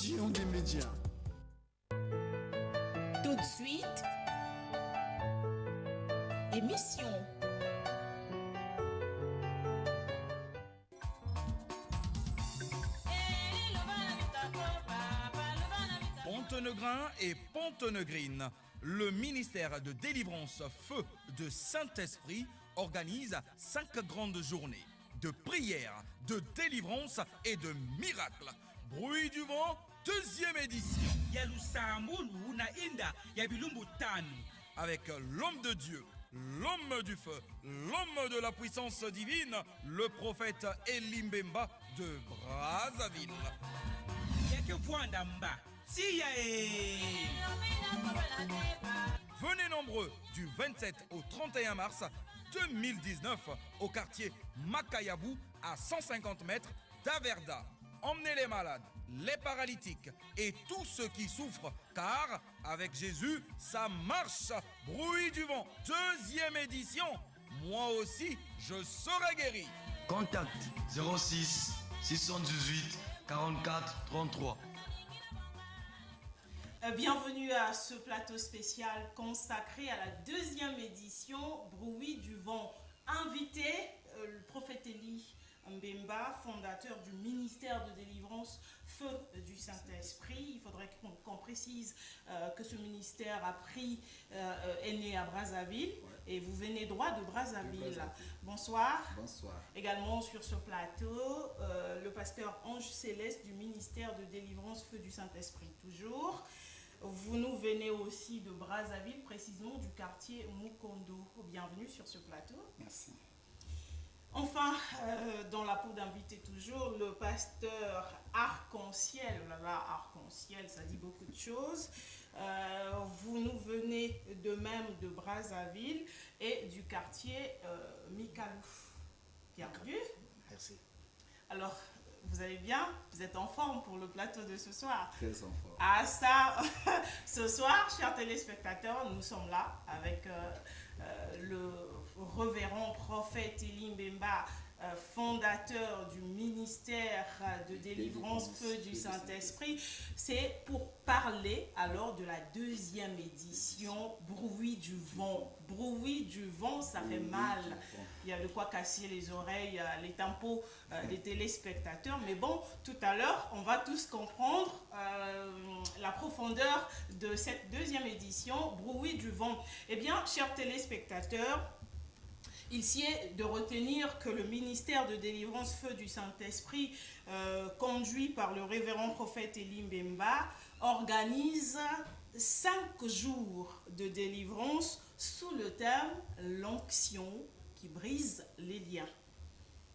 Vision des médias. Tout de suite, émission. Pontenegrin et Pontenegrine, le ministère de délivrance Feu de Saint-Esprit organise 5 grandes journées de prière, de délivrance et de miracles. Bruit du vent, 2e édition. Avec l'homme de Dieu, l'homme du feu, l'homme de la puissance divine, le prophète Elimbemba de Brazzaville. Venez nombreux du 27 au 31 mars 2019 au quartier Makayabou à 150 mètres d'Averda. Emmenez les malades, les paralytiques et tous ceux qui souffrent, car avec Jésus, ça marche. Bruit du vent, 2e édition. Moi aussi, je serai guéri. Contact 06 618 44 33. Bienvenue à ce plateau spécial consacré à la 2e édition Bruit du vent. Invité, le prophète Eli Mbemba, fondateur du ministère de délivrance Feu du Saint-Esprit. Il faudrait qu'on précise que ce ministère est né à Brazzaville, et vous venez droit de Brazzaville. Bonsoir. Bonsoir. Également sur ce plateau, le pasteur Ange Céleste du ministère de délivrance Feu du Saint-Esprit. Toujours. Vous nous venez aussi de Brazzaville, précisément du quartier Mukondo. Bienvenue sur ce plateau. Merci. Enfin, dans la peau d'invité toujours, le pasteur Arc-en-Ciel. Oh là là, Arc-en-Ciel, ça dit beaucoup de choses. Vous nous venez de même de Brazzaville et du quartier Mikalouf. Bienvenue. Merci. Alors, vous allez bien? Vous êtes en forme pour le plateau de ce soir? Très en forme. Ah ça, ce soir, chers téléspectateurs, nous sommes là avec le révérend prophète Eli Mbemba, fondateur du ministère de délivrance Feu du Saint-Esprit. C'est pour parler alors de la 2e édition Bruit du vent. Bruit du vent, ça fait mal. Il y a de quoi casser les oreilles, les tympos des téléspectateurs. Mais bon, tout à l'heure, on va tous comprendre la profondeur de cette 2e édition Bruit du vent. Eh bien, chers téléspectateurs, il sied de retenir que le ministère de délivrance Feu du Saint-Esprit, conduit par le révérend prophète Eli Mbemba, organise 5 jours de délivrance sous le thème « L'onction qui brise les liens ».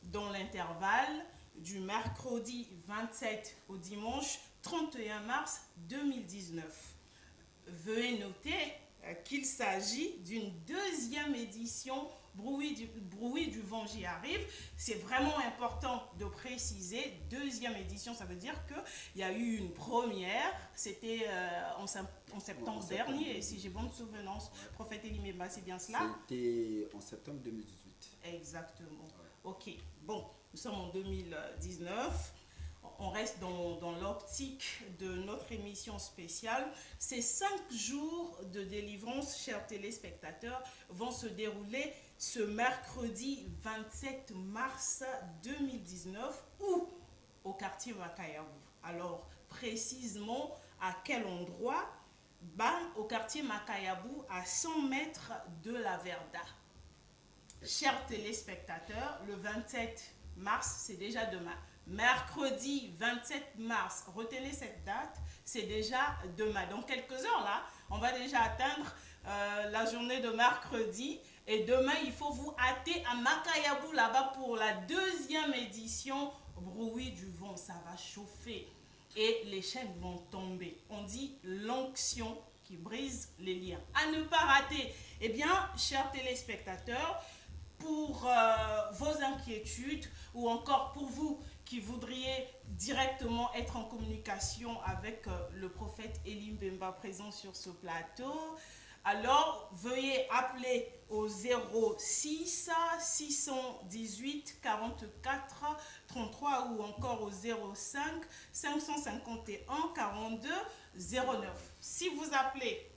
Dans l'intervalle du mercredi 27 au dimanche 31 mars 2019. Veuillez noter qu'il s'agit d'une 2e édition Bruit du vent, j'y arrive. C'est vraiment important de préciser, 2e édition, ça veut dire qu'il y a eu une première, c'était en septembre dernier, si j'ai bonne souvenance. Prophète Eli Mbemba, c'est bien cela? C'était en septembre 2018. Exactement. Ouais. Ok, bon, nous sommes en 2019. On reste dans l'optique de notre émission spéciale. Ces 5 jours de délivrance, chers téléspectateurs, vont se dérouler ce mercredi 27 mars 2019 ou au quartier Makayabou. Alors, précisément à quel endroit? Au quartier Makayabou, à 100 mètres de la Verda. Chers téléspectateurs, le 27 mars, c'est déjà demain. Mercredi 27 mars, retenez cette date, c'est déjà demain. Dans quelques heures, là, on va déjà atteindre la journée de mercredi. Et demain, il faut vous hâter à Makayabou, là-bas, pour la 2e édition Bruit du vent. Ça va chauffer et les chaînes vont tomber. On dit l'onction qui brise les liens. À ne pas rater. Eh bien, chers téléspectateurs, pour vos inquiétudes ou encore pour vous qui voudriez directement être en communication avec le prophète Eli Mbemba présent sur ce plateau, Alors, veuillez appeler au 06 618 44 33 ou encore au 05 551 42 09. Si vous appelez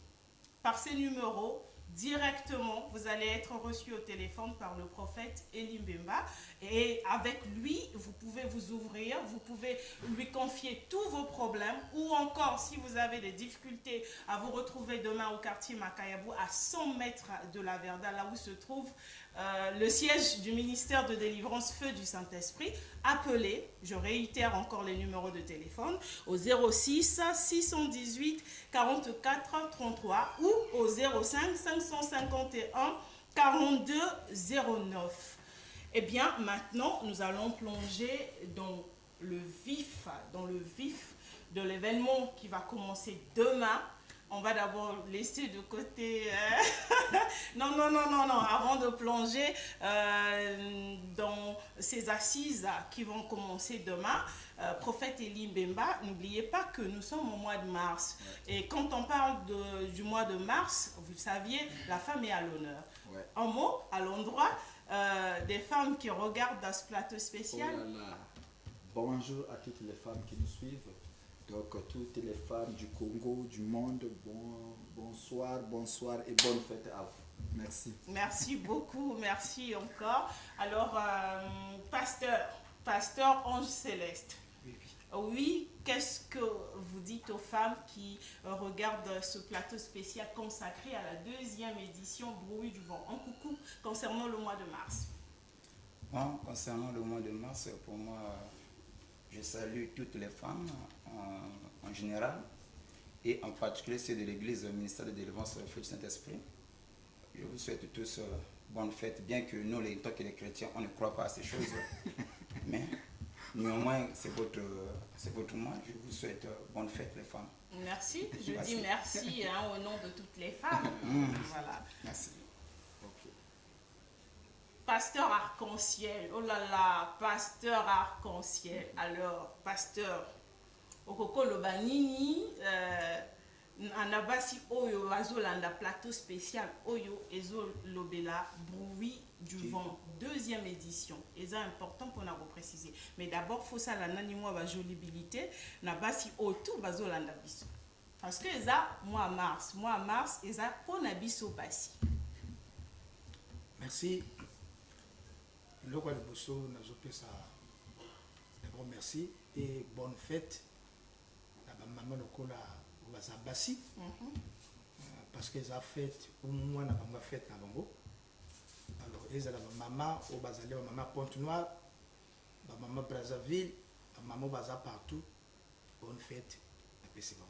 par ces numéros, directement, vous allez être reçu au téléphone par le prophète Elie Mbemba et avec lui, vous pouvez vous ouvrir, vous pouvez lui confier tous vos problèmes ou encore si vous avez des difficultés à vous retrouver demain au quartier Makayabu à 100 mètres de la Verda, là où se trouve le siège du ministère de délivrance Feu du Saint-Esprit, appelez, je réitère encore les numéros de téléphone, au 06 618 44 33 ou au 05 551 42 09. Eh bien, maintenant, nous allons plonger dans le vif de l'événement qui va commencer demain. On va d'abord laisser de côté... non. Avant de plonger dans ces assises qui vont commencer demain, prophète Elie Mbemba, n'oubliez pas que nous sommes au mois de mars. Et quand on parle du mois de mars, vous saviez, la femme est à l'honneur. Ouais. Un mot à l'endroit des femmes qui regardent dans ce plateau spécial. Oh là là. Bonjour à toutes les femmes qui nous suivent. Donc, toutes les femmes du Congo, du monde, bonsoir et bonne fête à vous. Merci. Merci beaucoup, merci encore. Alors, pasteur Ange Céleste. Oui, qu'est-ce que vous dites aux femmes qui regardent ce plateau spécial consacré à la deuxième édition Bruit du vent? Un coucou concernant le mois de mars. Bon, concernant le mois de mars, pour moi, je salue toutes les femmes en général et en particulier ceux de l'église ministère de délivrance Feu du Saint-Esprit. Je vous souhaite tous bonne fête, bien que nous, les chrétiens, on ne croit pas à ces choses. Mais néanmoins, c'est votre mois. Je vous souhaite bonne fête, les femmes. Merci, je dis merci au nom de toutes les femmes. Voilà. Merci. Pasteur Arc-en-Ciel, oh là là, pasteur Arc-en-Ciel. Alors, pasteur, okoko lobanini, anabasi oyo azolanda plateau spécial oyo ezo lobela bruit du vent, deuxième édition. Et c'est important pour nous préciser. Mais d'abord, il faut ça la nani moi ba jolibilité, nabasi oyo bazolanda biso. Parce que ça mois mars, et ça pour nabiso basi. Merci. Le roi de Bosso nous a ça. D'abord merci et bonne fête. Maman Lokola Bazabasi. Parce que ça fête au moins n'a pas fête na bango. Alors ils la maman au bazali maman Pointe-Noire, maman Brazzaville, maman Baza partout. Bonne fête. Merci beaucoup.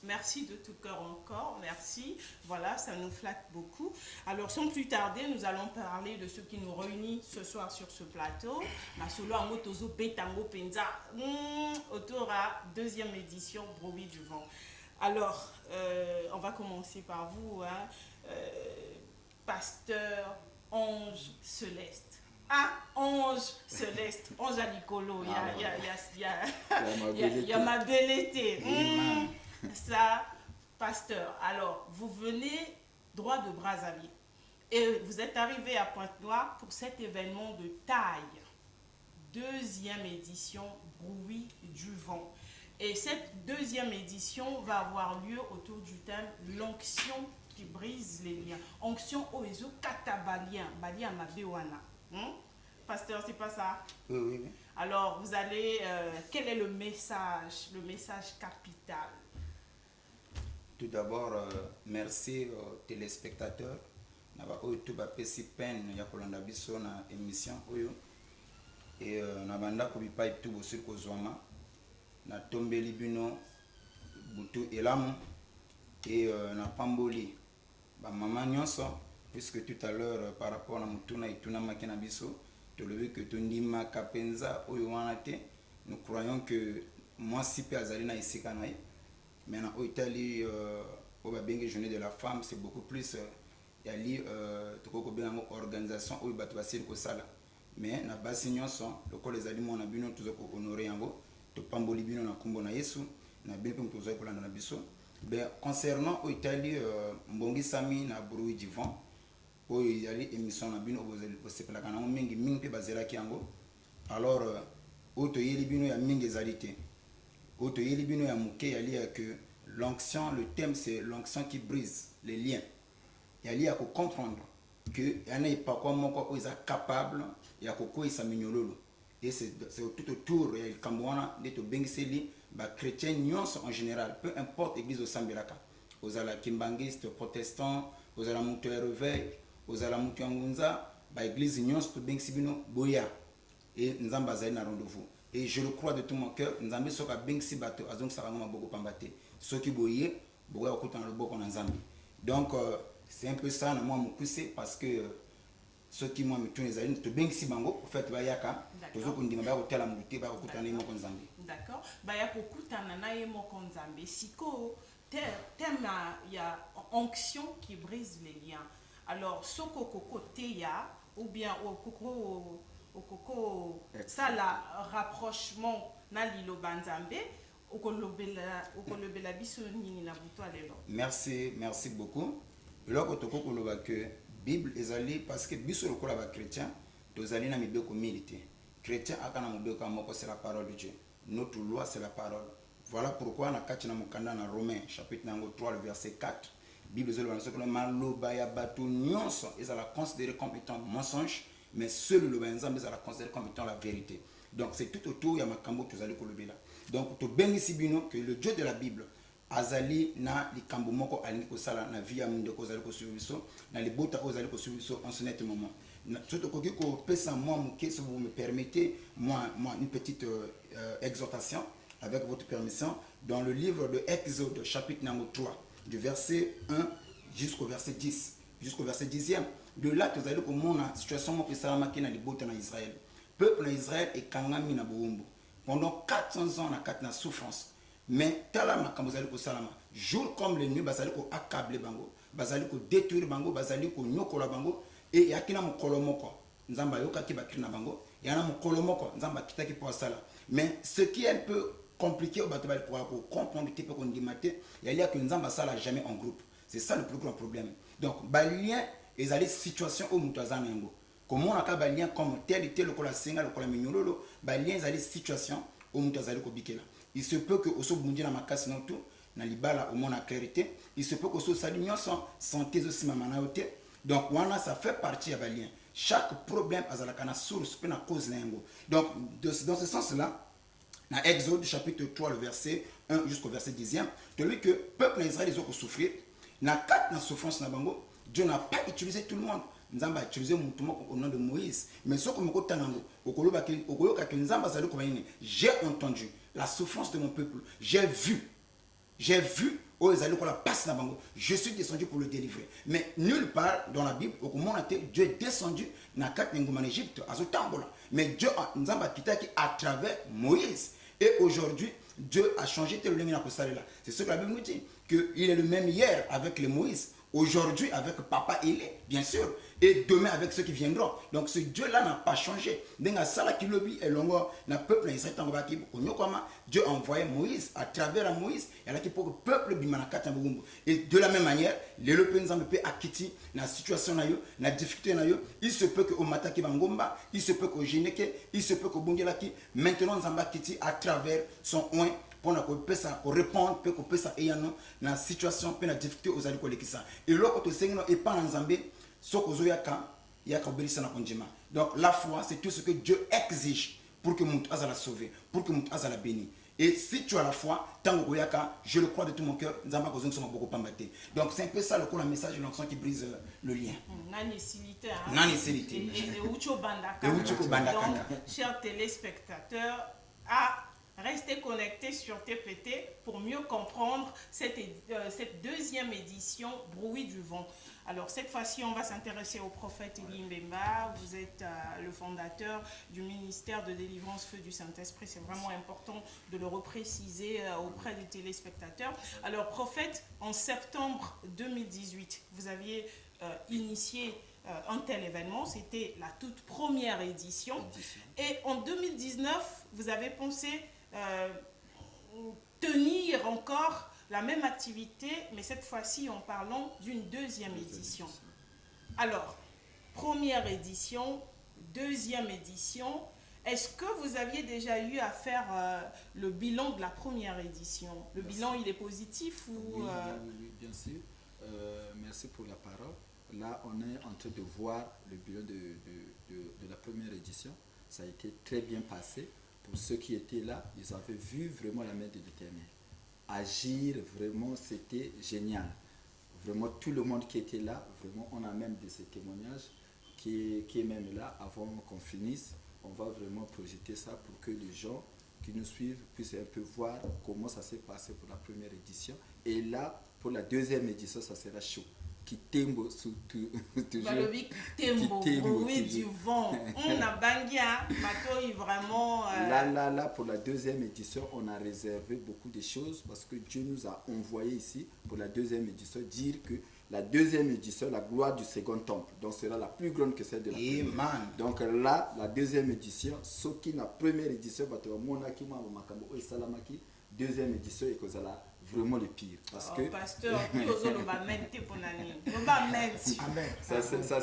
Merci de tout cœur encore, merci. Voilà, ça nous flatte beaucoup. Alors, sans plus tarder, nous allons parler de ce qui nous réunit ce soir sur ce plateau. Masolo Amotozo Betango Penza, autour à deuxième édition Bruit du vent. Alors, on va commencer par vous, pasteur Ange Céleste. Ah, Ange Céleste, Ange Alicolo, il y a ma belle été. Ça, pasteur, alors vous venez droit de Brazzaville et vous êtes arrivé à Pointe-Noire pour cet événement de taille, deuxième édition Bruit du vent. Et cette deuxième édition va avoir lieu autour du thème l'onction qui brise les liens. Onction oezo katabalien, balia mabewana. Pasteur, c'est pas ça? Oui. Alors, vous allez, quel est le message capital? Tout d'abord, merci aux téléspectateurs. Nous avons eu une peine de biso na émission. Et nous avons eu tout sur Kozwama. Nous avons tombé Libino, Boutou et Lam. Et nous avons pamboli. Maman Nyonso, puisque tout à l'heure, par rapport à Moutuna et Tuna Makina Biso, tu as vu que Tondima Kapenza, nous croyons que moi, si peu Azalina ici, maintenant, en Italie, au journée de la femme, c'est beaucoup plus. Il y a une organisation où il y a une sala. Mais na basi nyonso, le les aliments na bino tous honorer yango, to pamboli bino na kombo na Yesu, na bien pour tous pour na biso. Ben, concernant l'Italie, Mbongi Sami na bruit du vent, il y a une émission na bino c'est pas la kana mingi mingi bazela kiango. Alors auto yeli bino ya mingi ezalité. Auto yeli bino ya muke yali que l'onction, le thème c'est l'onction qui brise les liens. Yali ya comprendre que yana pas quoi moko est capable ya koko isa minyololo. Et c'est tout autour ya kambwana de to bengiseli ba chrétiens nyonso en général, peu importe église au Sambelaka. Aux ala kimbangistes, protestants, aux ala mutu réveil, aux ala mutu ngunza, ba église nyonso to bengisibino boya. Et nzamba zali na rendez-vous. Et je le crois de tout mon cœur, nzambe soka bengisi bato azong saranga maboko pambate. Soki boye, boya okuta na loboko na nzambe. Donc c'est un peu ça na moi mon poussé parce que ceux qui m'ont mis tous les années, tout bien si bango, en fait, bayaka, tous ceux qui ont dit ba hôtel à monter, ba okuta na moko nzambe. D'accord. Bayaka okuta na moko nzambe. Siko thème il y a onction qui brise les liens. Alors soko koko teya ou bien au koko ça la rapprochement na lilo banzambe okolobela biso nini na buto alelo. Merci beaucoup. Là ko toko koloba que Bible ezali parce que biso lokola ba chrétien tozali na mibeko milité. Chrétien akana mobeko moko c'est la parole de Dieu. Notre loi c'est la parole. Voilà pourquoi na kati na mokanda na Romains chapitre 3 le verset 4. Bible ezali na sokolo maloba ya bato nyonso ezala considéré comme étant mensonge, mais seul le nzambe ezala considéré comme étant la vérité. Donc c'est tout autour ya makambo tozali kolobela. Donc to bengisi bino que le Dieu de la Bible azali na likambo moko alingi kosala na vie ya munde ko zali ko subiso na libota ko zali ko subiso en ce net moment. Surtout ko ko pesa moi muke si vous me permettez moi une petite exhortation avec votre permission dans le livre de Exode chapitre 3 du verset 1 jusqu'au verset 10 jusqu'au verset 10e. De là tu allez comprendre la situation mo pesala makina libota na Israël. Peuple na Israël est kangami na boumbo pendant 400 ans na souffrance. Mais tala makambo zali ko salama jour comme les nuits bazali ko accabler bango bazali ko détruire bango bazali ko nyokola bango et yakina mokolo moko nzamba yoka ki bakri na bango yana mokolo moko nzamba kitaki po sala. Mais ce qui est un peu compliqué au bateau pour comprendre que on dit matin il y a que nzamba sala jamais en groupe. C'est ça le plus grand problème. Donc balien les allées situation au mutazana yango comment on a balien comme tel et tel lokola senga lokola minyololo balien les allées situation au mutazali ko bikela. Il se peut que oso bundi na makasi na tout na libala au monde la clarité, il se peut que oso sali nyonso santé aussi mama na yote. Donc wana ça fait partie ya balien. Chaque problème azalaka na source pe na cause na yango. Donc dans ce sens-là, dans Exode chapitre 3 le verset 1 jusqu'au verset 10e, tu lis que peuple d'Israël ils ont souffrir na quatre na souffrance na bango, Dieu n'a pas utilisé tout le monde. Nzamba a utilisé mutumo au nom de Moïse, mais ce que moko tanango okoloba ke okoyoka ke nzamba zali ko bayini, j'ai entendu la souffrance de mon peuple, j'ai vu oh ezali ko la passe na bango, je suis descendu pour le délivrer. Mais nulle part dans la Bible au comment Dieu est descendu na quatre ngoma en Égypte azotambola, mais Dieu nzamba kitaki à travers Moïse. Et aujourd'hui Dieu a changé tel lengi na ko salela. C'est ce que la Bible nous dit, que il est le même hier avec les Moïse, aujourd'hui avec Papa Élé, bien sûr, et demain avec ceux qui viendront. Donc ce Dieu-là n'a pas changé. Dieu a envoyé Moïse, à travers Moïse, il y a qui pour le peuple bimanakata. Et de la même manière, les Européens peut acquitter la situation, la difficulté, il se peut que au mataki bangomba, il se peut qu'au généke, il se peut qu'au bungelaki, maintenant Zamba Kiti à travers son oin. Pour répondre, pour la situation, pour la difficulté aux alcooliques. Et l'autre, c'est que pas en Zambie, donc la foi, c'est tout ce que Dieu exige pour que mon la sauver, pour que mon la bénir. Et si tu as la foi, je le crois de tout mon cœur, donc c'est un peu ça le message de l'onction qui brise le lien. Donc, chers téléspectateurs, restez connectés sur TPT pour mieux comprendre cette deuxième édition Bruit du vent. Alors cette fois-ci, on va s'intéresser au prophète Élie Mbemba. Vous êtes le fondateur du ministère de délivrance Feu du Saint-Esprit. C'est vraiment important de le repréciser auprès des téléspectateurs. Alors prophète, en septembre 2018, vous aviez initié un tel événement, c'était la toute première édition. Et en 2019, vous avez pensé tenir encore la même activité, mais cette fois-ci en parlant d'une deuxième édition. Alors, première édition, deuxième édition, est-ce que vous aviez déjà eu à faire le bilan de la première édition? Le bilan, il est positif ou... Oui, bien sûr. Merci pour la parole. Là, on est en train de voir le bilan de la première édition. Ça a été très bien passé. Pour ceux qui étaient là, ils avaient vu vraiment la main de l'Éternel. Agir, vraiment, c'était génial. Vraiment, tout le monde qui était là, vraiment, on a même de ces témoignages qui est même là avant qu'on finisse. On va vraiment projeter ça pour que les gens qui nous suivent puissent un peu voir comment ça s'est passé pour la première édition. Et là, pour la deuxième édition, ça sera chaud. Qui tembo surtout. Balobi qui tembo, bruit du vent. On a bangia, Matoi vraiment. Là, pour la deuxième édition, on a réservé beaucoup de choses parce que Dieu nous a envoyé ici pour la deuxième édition dire que la deuxième édition, la gloire du second temple, donc sera la plus grande que celle de la première. Donc là, la deuxième édition, ce qui la première édition, deuxième édition, et que ça vraiment le pire. Parce que pasteur, ça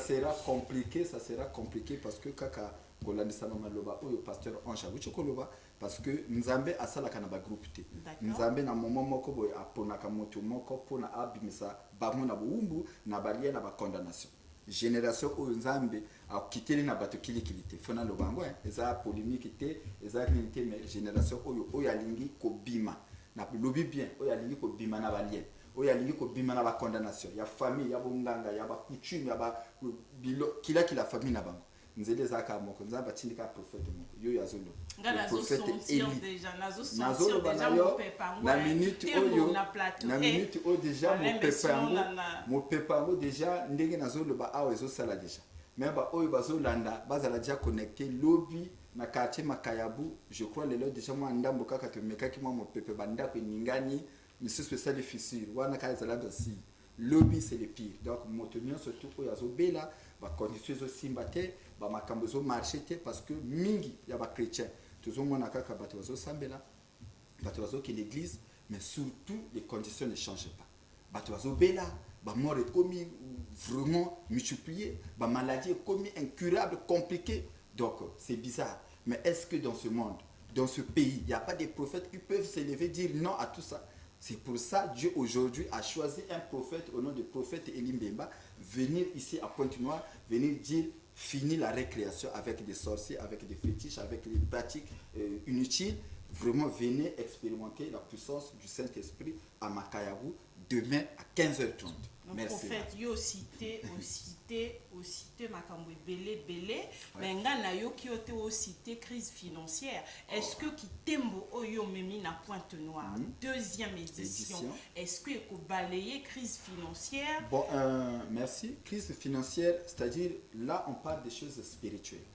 sera compliqué parce que kaka kolandisa maloba oyo pasteur Ange abuchi koloba parce que nzambe asalaka na ba groupe te. Nzambe na moment moko boy aponaka moto moko pona abimisa bango na buumbu na balia na ba condamnation. Génération oyo nzambe akiteli na bato kilikili te. Fona lobango eza polémique te, eza unité mais génération oyo alingi kobima. Na lobi bien oyo alingi kobima na balien. Oyo alingi kobima na ba condamnation. Ya famille, ya bonganga, ya ba coutume, ya ba bilo kila famille na bango. Nzele zaka moko nzamba tindika prophète moko yo yazolo prophète déjà nazo déjà mon papa na minute oyo déjà mon papa déjà ndenge nazolo ba awa ezo sala déjà mais ba oyo bazolanda bazala déjà connecté lobby na quartier Makayabu je crois lelo déjà moi ndambo kaka to mekaki moi mon papa banda ko ningani monsieur spécial difficile wana ka ezala dosi lobby c'est le pire donc motonio surtout oyo azobela ba conditions aussi mbate ba makambo zo marché parce que mingi ya ba chrétien toujours mona kaka bato bazo sambela bato bazo que l'église mais surtout les conditions ne changent pas bato bazo bela ba mort est commis vraiment multiplié ba maladie est commis incurable compliqué donc c'est bizarre mais est-ce que dans ce monde dans ce pays il y a pas des prophètes qui peuvent s'élever dire non à tout ça? C'est pour ça que Dieu aujourd'hui a choisi un prophète au nom du prophète Elim Bemba venir ici à Pointe-Noire, venir dire fini la récréation avec des sorciers, avec des fétiches, avec des pratiques inutiles. Vraiment venez expérimenter la puissance du Saint-Esprit à Makayabu demain à 15h30. Merci. Prophète yo cité makambo belé mais ngana yo ki ote o cité crise financière. Est-ce que Kitembo oyo memi na Pointe-Noire deuxième édition est-ce que ko balayer crise financière? Bon merci. Crise financière, c'est-à-dire là on parle des choses spirituelles.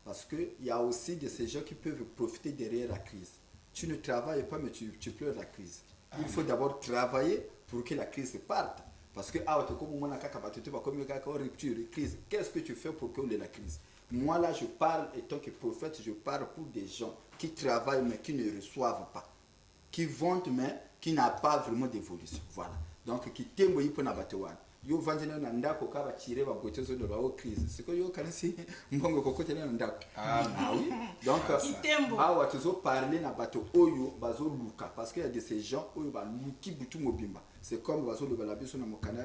Parce que il y a aussi de ces gens qui peuvent profiter derrière la crise. Tu ne travailles pas mais tu pleures la crise. Il faut d'abord travailler pour que la crise parte. Parce que rupture, crise, qu'est-ce que tu fais pour que la crise? Moi là je parle, étant que prophète, je parle pour des gens qui travaillent mais qui ne reçoivent pas, qui vendent mais qui n'ont pas vraiment d'évolution. Voilà. Donc qui t'aiment pour n'abattoir. Yo vanjena na ndako ka batire ba gotezo de la crise. C'est que yo kanisi mbongo kokote na ndako. Ah oui. Donc awa tuzo parler na bato oyo bazo luka parce qu'il y a de ces gens oyo ba luki butu mobimba. C'est comme bazo le balabiso na mokana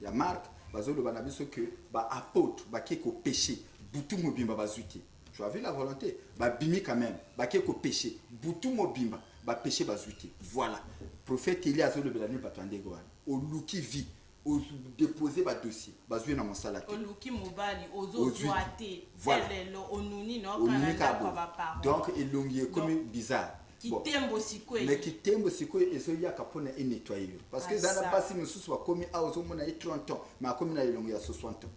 ya Marc, bazo le balabiso que ba apôtre ba keko péché butu mobimba bazuti. Tu as vu la volonté? Ba bimi quand même, ba keko péché butu mobimba ba péché bazuti. Voilà. Prophète Élie azo le balani batande goana. O luki vie au déposer ba dossier bazoué na mosala te oluki mobali ozo zoate zelelo onuni no kana ba parole donc elongi comme bizarre Kitembo sikoe mais Kitembo sikoe ezo ya kapona et nettoyer parce que ça n'a pas si mususu wa komi a ozo mona 30 ans mais akomi na elongi ya 60 ans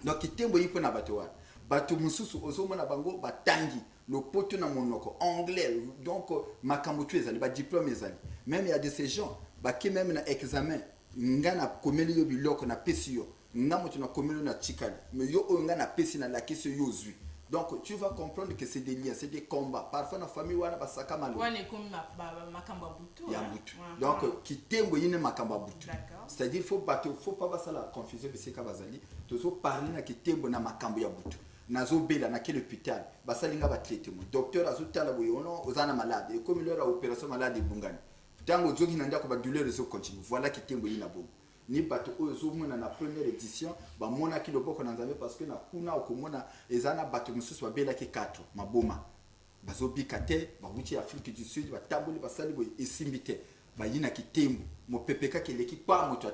donc Kitembo yipo na bato wa bato mususu ozo mona bango batangi le poto na monoko anglais donc makambo tu ezali ba diplôme ezali même il y a de ces gens ba qui même na examen ngana komeli yo biloko na pesi yo ngamoto na komeli na chikali mais yo oyo ngana pesi na la kesi yo zui Donc tu vas comprendre que c'est des liens, c'est des combats. Parfois dans la famille wana basaka malo. Wana comme makamba butu. Ya butu. Donc kitembo yine makamba butu. C'est-à-dire faut pas passer la confusion parce que bazali. Tozo parler na kitembo na makambo ya butu. Nazo bela na quel hôpital. Basalinga ba traiter mo. Docteur azutala boyono ozana malade. Et comme leur opération malade bungani. Tango zogi nanda ko ba douleur zo continue. Voilà kitembo yina bo. Ni bato oyo zomona na première édition ba mona ki loboko na nzambe parce que na kuna okomona ezana bato mususu ba bela ki 4 maboma bazo bikate ba wuti Afrique du Sud ba tabuli ba sali boy esimbite ba yina kitembo mo pepeka ke leki pa moto a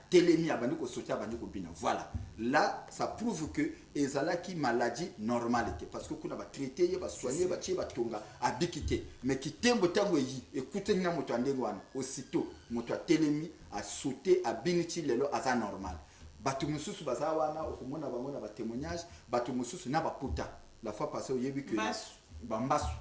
telemi abandi ko sotia abandi ko bina. Voilà, là ça prouve que ezala ki maladie normalité parce que kuna ba traiter ba soigner ba tie ba tonga abikite mais kitembo tango yi écoutez na moto andengo wana aussitôt moto a telemi a sauté a biniti lelo aza normal. Batu mususu baza wana okomona bango na ba témoignage batu mususu na ba puta la fois passée oyebi que ba mbasu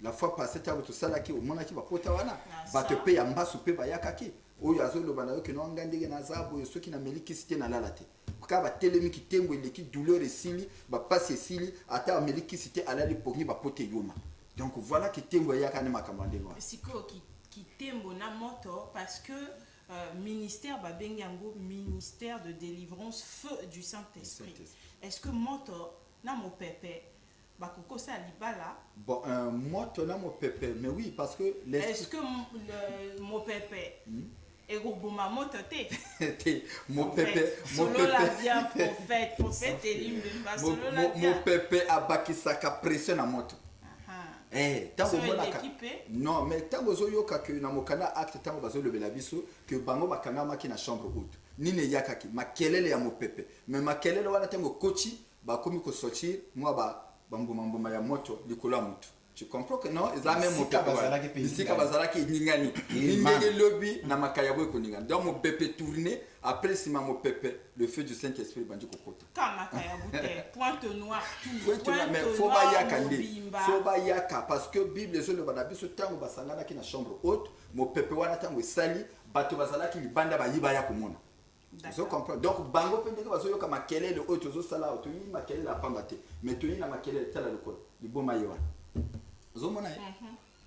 la fois passée tango to salaki omona ki ba puta wana batu pe ya mbasu pe ba yakaki oyo azoloba na yo ke no ngandenge na zabo yo soki na meliki site na lalate ka ba telemi kitembo ile ki douleur esili ba passe esili ata meliki site alali pogni ba pote yoma. Donc voilà kitembo yaka ne makamande wa siko kitembo na moto parce que ministère babengango ministère de délivrance feu du Saint-Esprit. Est-ce que moto na mo pepe bakoko sa libala? Bon moto na mo pepe mais oui parce que est-ce que mo pepe ego boma moto te mon pépé la bien prophète Elimbe solo la bien mon pépé abakisaka pression na moto tango monaka non mais tango zoyoka que na mokana acte tango bazolobela biso que bango bakanga maki na chambre haute nine yakaki makelele ya mopepe mais makelele wana tango kochi bakomi ko sortir moi bambuma ya moto likolo ya moto. Tu comprends que non, ils ont même mon pépé. Ici, Kabazalaki est ningani. Ningani lobby na makayabo ko ningani. Donc mon pépé tourné après si mon pépé le feu du Saint-Esprit bandi ko kota. Quand makayabo te pointe noire tout. Mais faut ba yaka ndi. Faut ba yaka parce que Bible zo le banabi so tango basangana ki na chambre haute, mon pépé wana tango sali bato bazalaki libanda ba yiba ya komona. Vous comprenez? Donc bango pendeke bazoyoka makelele oyo zo sala oto yi makelele apamba te. Mais to yi na makelele tala lokolo. Liboma yewa.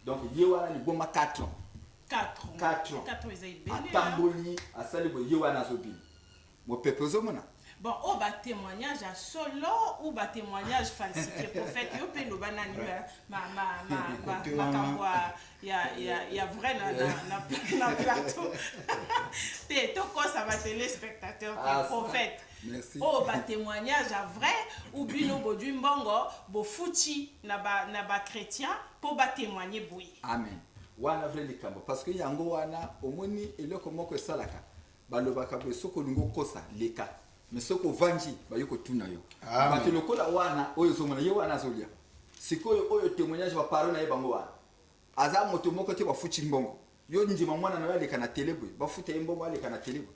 Donc yewana ni boma 4 ans. 4 ans. Atamboli asali bo yewana zobi. Mo pepe zomona. Bon, au bas témoignage à solo ou bas témoignage falsifié prophète yo pe lo banani il y a vrai na plateau. Té to ko ça va téléspectateur prophète. Merci. Oh ba témoignage à vrai ou bino bodu mbongo bo fuchi na ba chrétien pour ba témoigner boui. Amen. Wana vrai likambo parce que yango wana omoni eloko moko salaka balobaka bo soko lingo kosa leka mais soko vanji bayoko tuna yo. Ba lokola wana oyo zomona ye wana zolia. Sikoyo oyo témoignage ba parole na ye bango wana. Aza moto moko te ba fuchi mbongo. Yo njima mwana na yale kana telebwe ba futa mbongo ale kana telebwe.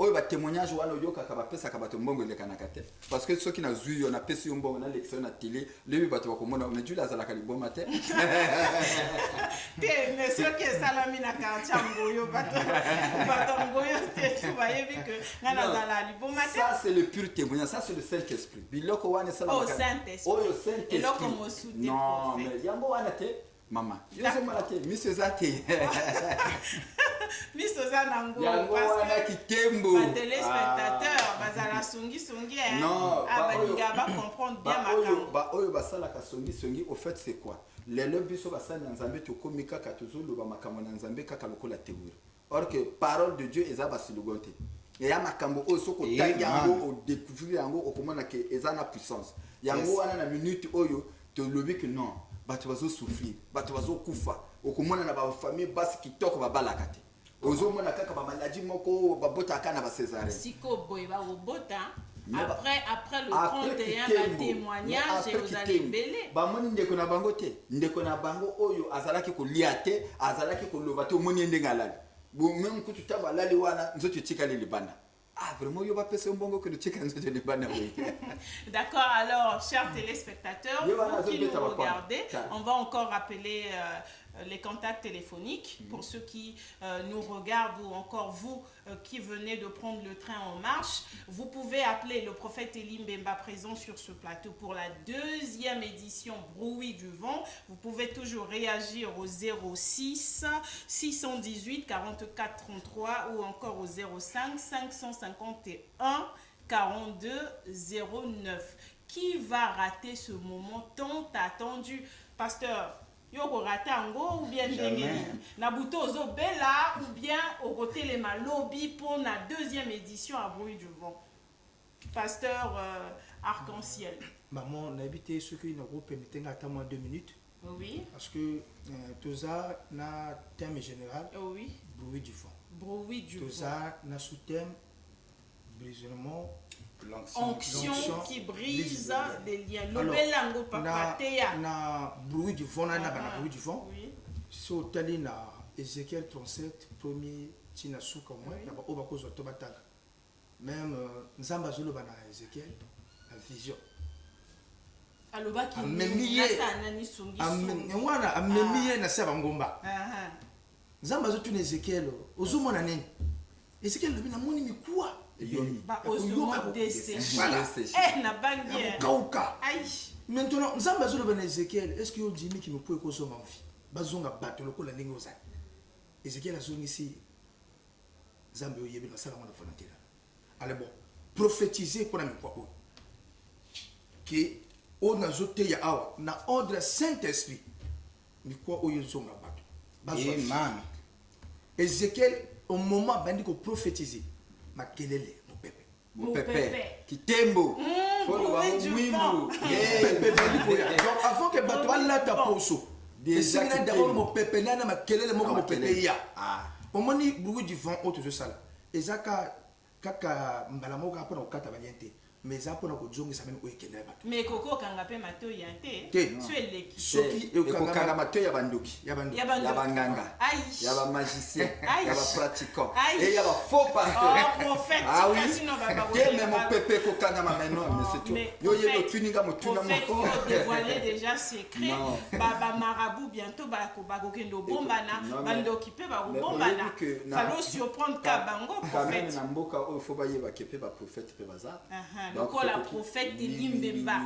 Oyo ba témoignage wana yoka ka ba pesa ka bato mbongo le kana kate parce que ceux qui na zui yo na pesa yo mbongo na lecture na télé lebi bato bakomona on dit la zala ka libo matin te mais ceux qui salami na quartier ngoyo bato ngoyo te tu voyais que na zala libo matin. Ça c'est le pur témoignage, ça c'est le Saint-Esprit biloko wana sala oh Saint-Esprit oh Saint-Esprit eloko mosuti non mais yango wana te mama yo so mala te monsieur zate Misoza nango parce que kitembo les téléspectateurs bazala songi non balinga ba comprendre bien makambo ba oyo basala ka songi au fait c'est quoi les biso basala na nzambe to komika ka tozolo ba makambo na nzambe kaka lokola théorie or que parole de Dieu eza basilugonte et ya makambo oyo soko tangi yango o découvrir yango okomona ke eza na puissance yango wana na minute oyo to lobi que non bato bazo souffrir bato bazo kufa okomona na ba famille basi kitoko babalaka te ozomona kaka ba maladie moko babota kana ba césarien siko boy ba robota après le 31 ba témoignage et aux alembele ba moni ndeko na bango te ndeko na bango oyo azalaki ko liate azalaki ko loba te moni ndenga lali bo même kutu taba lali wana nzoto tika le libanda. Ah, vraiment, il y a pas de bongo que le chicken de l'Iban. D'accord, alors, chers téléspectateurs, vous qui nous regardez, on va encore rappeler les contacts téléphoniques pour ceux qui nous regardent ou encore vous qui venez de prendre le train en marche. Vous pouvez appeler le prophète Elie Mbemba présent sur ce plateau pour la deuxième édition Bruit du vent. Vous pouvez toujours réagir au 06 618 44 33 ou encore au 05 551 42 09. Qui va rater ce moment tant attendu? Pasteur, yoko ratango ou bien Nabuto Zobela ou bien au côté les Malobi pour la deuxième édition à Bruit du vent. Pasteur Arc-en-Ciel. Maman, on a habité ce qui nous permettait d'attendre 2 minutes. Oui. Parce que tout ça, na thème général. Oui. Bruit du vent. Bruit du vent. Tout ça, na sous-thème brisement. Onction qui brise les liens. Na bruit du vent, na bruit du vent. Si au tali na Ézéchiel 37, premier tina souka moi, na ba oba kozo tobataka. Même nzamba zolo bana Ézéchiel, la vision. Aloba ki wana amemiye na saba ngomba. Nzamba zo tuna Ézéchiel, ozomona nini? Ézéchiel lobi na moni mikuwa. Maintenant, nzamba zolo bana Ézéchiel, est-ce que Jimmy qui me peut ko soma mfi? Bazonga bato lokola ndenge ozali. Ézéchiel azongisi nzambe oyebi na sala mona fonatela. Allez bon, prophétiser pour la mikwa o. Que on a zoté ya awa na ordre Saint-Esprit. Mikwa o yezonga bato. Amen. Ézéchiel au moment bandi ko prophétiser. Makelele mon pépé kitembo donc avant que bato alata poso déjà d'abord mon pépé nana makelele moka mon pépé ya omoni bruit du vent auto je sala ezaka kaka mbala moka pona okata banyente mais za pona ko jongi samene oyekenda bato mais koko kanga pe mato ya te tu eleki soki ekokanga mato ya bandoki ya banganga ya ba magicien ya ba pratiquant et ya ba faux pasteur prophète kasino baba mais mon pépé kokanga mameno mais c'est tout yo yelo tuninga motuna moko dévoiler déjà secret baba marabout bientôt ba ko kendo bombana bandoki pe ba bombana falo surprendre ka bango prophète na mboka o faut ba yeba ke pe ba prophète pe baza. Donc la prophète Elie Mbemba.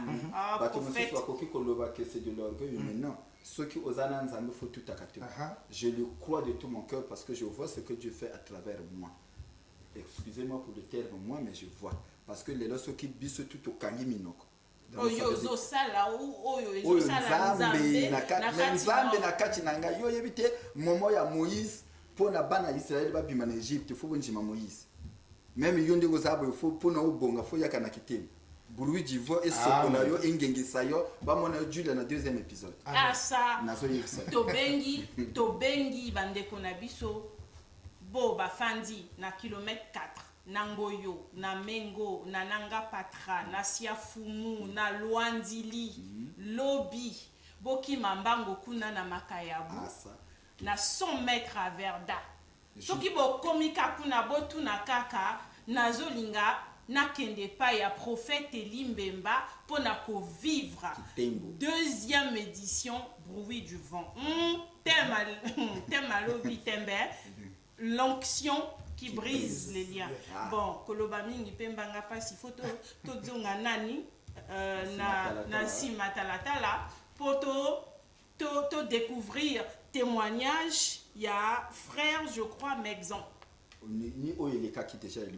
Prophète. C'est de l'orgueil, mais non. Ceux qui osent il faut tout accater. Je le crois de tout mon cœur parce que je vois ce que Dieu fait à travers moi. Excusez-moi pour le terme moi, mais je vois. Parce que les gens qui bisent tout au kangi minoko. Oyo sala oyo nzambe na kati nanga yo yebite momo ya Moïse pour na bana Israël ba bima na Égypte faut bonjima Moïse. Même yonde gozabo il faut pour na obonga faut yakana kitema. Bruit du vent et sokola yo engengisa yo ba mona Julia na deuxième épisode. Ça tobengi bandeko na biso bo bafandi na kilomètre 4 na Ngoyo na Mengo na Nanga Patra na Siafumu na Luandili Lobi boki mambango kuna na Makayabu na 100 mètres à Verda. Soki bo komika kuna botu na kaka nazolinga nakende pa ya prophète Elie Mbemba pona ko vivre deuxième édition Bruit du vent. Thème alobi tembe l'onction qui brise les liens. Bon, koloba mingi pembanga pasi photo to zonga nani na simatalatala poto to découvrir témoignage. Il y a frère, je crois, Mexon.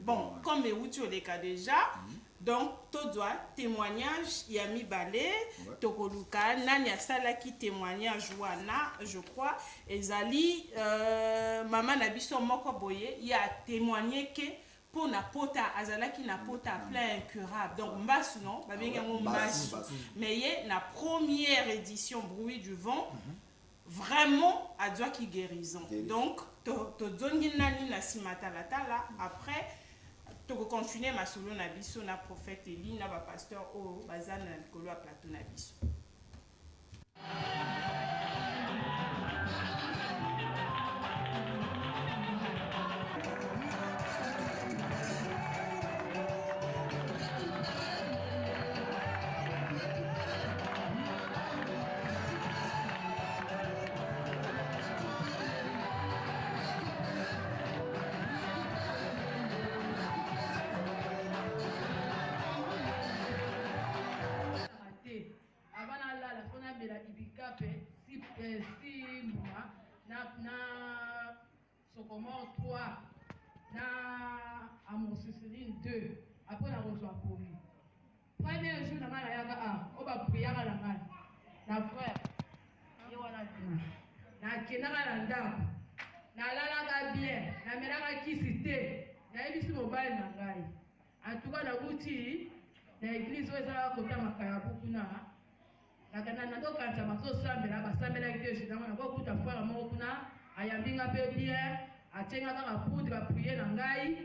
Bon, comme où les cas déjà, donc, tout doit témoignage, il y a mis balé, Tokoluka, Nanya Salaki témoignage, Wana, je crois, Ezali, Maman Nabiso Moko Boye, il y a témoigné que pour na pota, Azalaki na pota plein incurable. Donc, Mbasu, non, mais il y a la première édition Bruit du vent. Vraiment à Dieu qui guérison. Donc, to zongi nani na simatalatala après to continuer ma solo na biso na prophète Elie na ba pasteur o bazana na likolo ya plateau na biso. Wape 6 mois na Socomore 3 na amoxicilline 2 après la reçoit promis. Premier jour na yaka on va prier à la main. Na frère ye wana dina na kenaka na ndako nalalaka bien namelaka kisi te nayebisi mobali na ngai antuka nakuti na eglise oyo ezalaka kota Makayabu kuna nakokanisa bazosambela basambelaki te jedango nakokuta frère moko kuna ayambinga mpe bien atienga kaka poudre aprie na ngai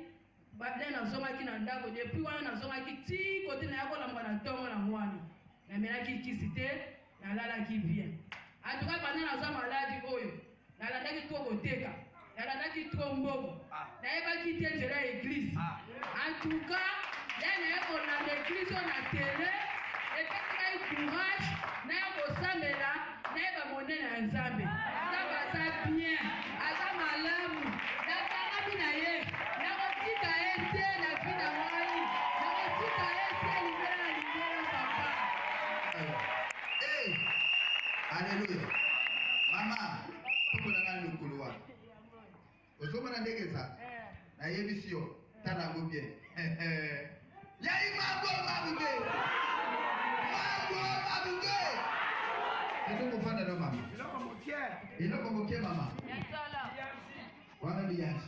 nde nazongaki na ndako depuis wana nazongaki ti kote na ya kolamba na ntongo na mwana namelaki kisi te nalalaki bien antuka banda nazwa maladi oyo nalandaki to koteka nalandaki to mbongo nayebaki te nzela ya eglise antuka nde naye kolanda eglise oyo na tele epesi ngai courage naye kosambela nayeba monene ya nzambe nzambe aza bien aza malamu natangami na ye nakotika ye te na vi na ngai nakotika ye te libela na libela papa. Alléluia. Mama, tukuna ngani ukuluwa. Ozoma na ndege za. Na yebisi yo, tana go bien. Yai mambo mabuge. Mambo mabuge. Ndio kufanya na mama. Iloko mokie mama. Wana biyaji.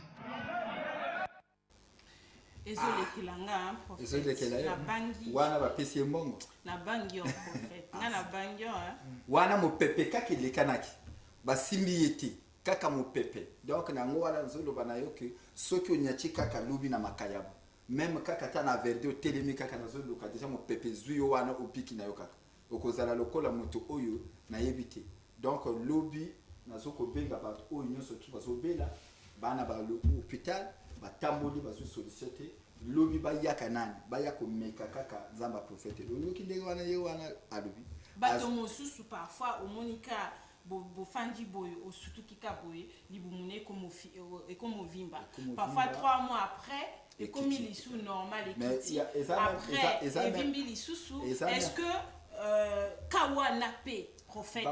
ezolekelanga ezolekelanga wana bapesi ye mbongo na bangi yo prophète nga na bangi yo wana mopepe kaka elekanaki basimbi ye te kaka mopepe donc nango wana nzoloba na yo ke soki onyati kaka lobi na Makayabu même kaka ta na verde otelemi kaka nazoluka deja mopepe zwi yo wana opiki na yo kaka okozala lokola moto oyo nayebi te donc lobi nazokobenga bato oyo nyonso tu bazobela bana ba hôpital batamboli bazwi solution te lobi bayaka nani bayako meka kaka nzamba prophète loyoki ndenge wana ye wana alobi bato mosusu parfois omonika bofandi boye osutukika boye libumune ekomovimba parfois 3 mois après ekomi lisu normal ekiti après evimbi lisusu est-ce que kawana pe prophète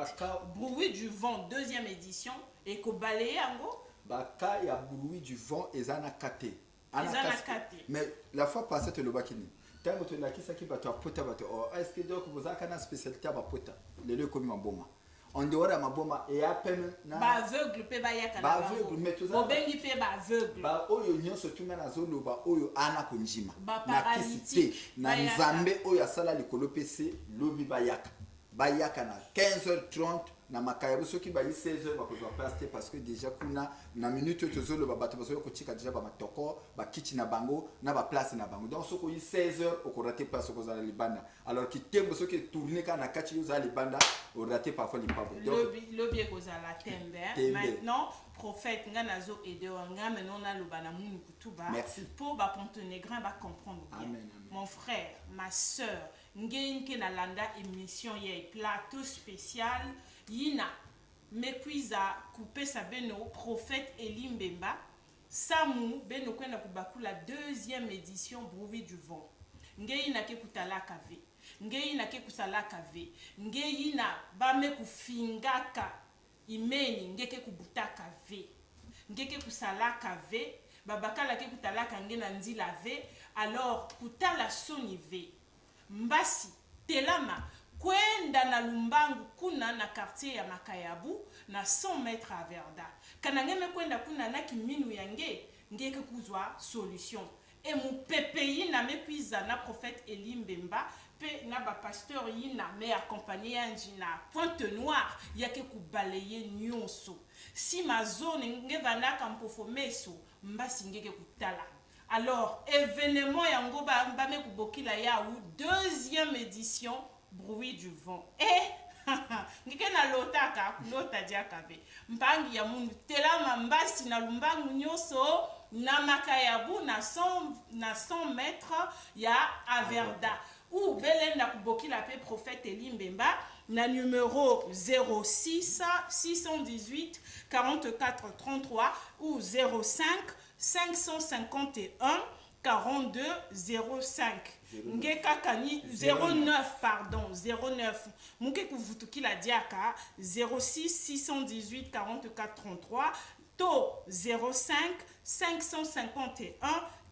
bruit du vent 2e édition ekobalaye yango baka ya bruit du vent ezana kate mais la fois passée te lobaki ni tango to lakisa ki bato apota bato est-ce que donc vous avez une spécialité ba pota lelo komi maboma on dehors ya maboma et à peine na ba aveugle pe ba yaka ba aveugle mais tout ça bobengi pe ba aveugle ba oyo nyonso tunga na zoloba oyo ana kunjima na kisite na nzambe oyo asala likolo pese lobi bayaka na 15h30 na Makayabu soki ba 16h bakozwa place parce que déjà kuna na minute tozolo ba bato bazo kotika déjà ba matoko ba kiti na bango na ba place na bango donc soko 16h okorate place okozala libanda alors ki tembo soki tourner kana kati yo za libanda orate parfois lipabo lobi ekozala tembe maintenant prophète nga nazo aider nga maintenant na lobana munu kutuba pour ba Pontenegrin ba comprendre bien mon frère ma sœur ngenge na landa émission ye plateau spécial yina mekwiza kupesa beno prophète Elimbemba samu beno kwenda kubakula 2e édition bruit du vent ngeina ke kutalaka ve ngeina ke kusalaka ve ngeina bame kufingaka imeni ngeke kubutaka ve ngeke kusalaka ve babakala ke kutalaka ngena nzila ve alors kutala soni ve mbasi telama kwenda na Lumbangu kuna na quartier ya Makayabu na 100 mètres à Verda kanangeme kwenda kuna na kiminu yange ngeke kuzwa solution et mon pepe yina mekwiza na prophète Elimbemba pe na ba pasteur yina me accompagné yanji na Pointe Noire yake kubalaye nyonso si ma zone ngevana kampofo meso mbasi ngeke kutala. Alors événement yango ba me kubokila ya ou 2e édition bruit du vent ngike na lota diakabe mpangi ya mundu telama mbasi na Lumbangu nyoso na Makayabu na 100 mètres ya Averda ou belenda kubokila pe prophète Elimbemba na numéro 06 618 44 33 ou 05 551 42 05 ngeka kani 09 pardon 09 muke kuvutuki la diaka 06 618 44 33 to 05 551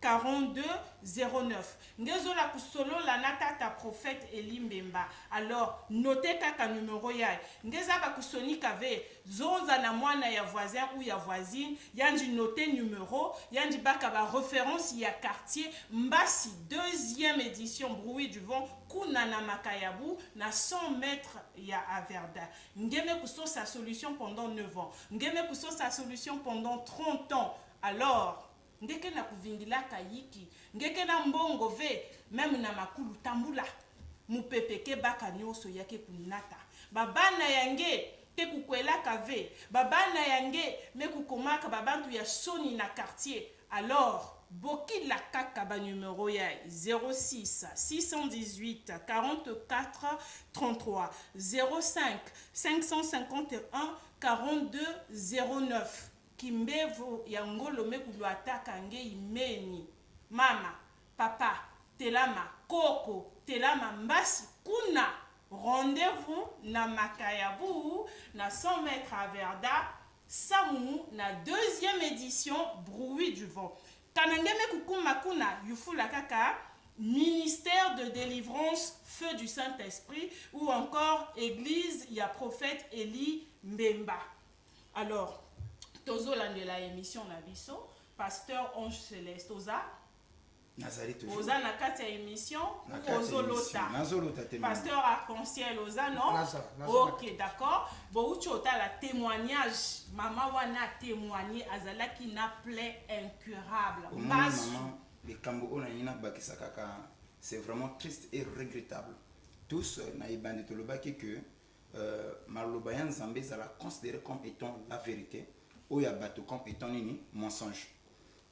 42 09 ngezola kusolo la natata prophète Eli Mbemba. Alors notez kaka numéro ya ngeza ba kusoni kave zonza na mwana ya voisin ou ya voisine yandi noter numéro yandi baka ba référence ya quartier Mbasi deuxième édition Bruit du vent kuna na Makayabu na 100 mètres ya Averda. Ngeme kuso sa solution pendant 9 ans, ngeme kuso sa solution pendant 30 ans. Alors ndeke na kuvindila kayiki ngeke na mbongo ve même na makulu tambula mupepeke baka nyoso yake kunata babana yange te kukwela kave babana yange me kukomaka babantu ya soni na quartier. Alors boki la kaka ba numéro ya 06 618 44 33 05 551 42 09 Kimbevo ya ngolo mekulu ataka nge imeni mama papa telama koko telama Mbasi kuna rendez-vous na Makayabu na 100 mètres à Verda Samu na deuxième édition Bruit du vent kanangeme kukuma kuna yufula kaka ministère de délivrance feu du Saint-Esprit ou encore église ya prophète Eli Mbemba. Alors tozolandela émission na biso pasteur Ange Céleste oza oza na kati ya émission ozolota pasteur Arc-en-Ciel oza non ok d'accord bouti otala témoignage mama wana témoigner azalaki na plaie incurable maman les kambo ona ina bakisa kaka c'est vraiment triste et regrettable tous na ibandi tolobaki que maloba ya Nzambe zala considéré comme étant la vérité ou ya bato comme étant nini mensonge.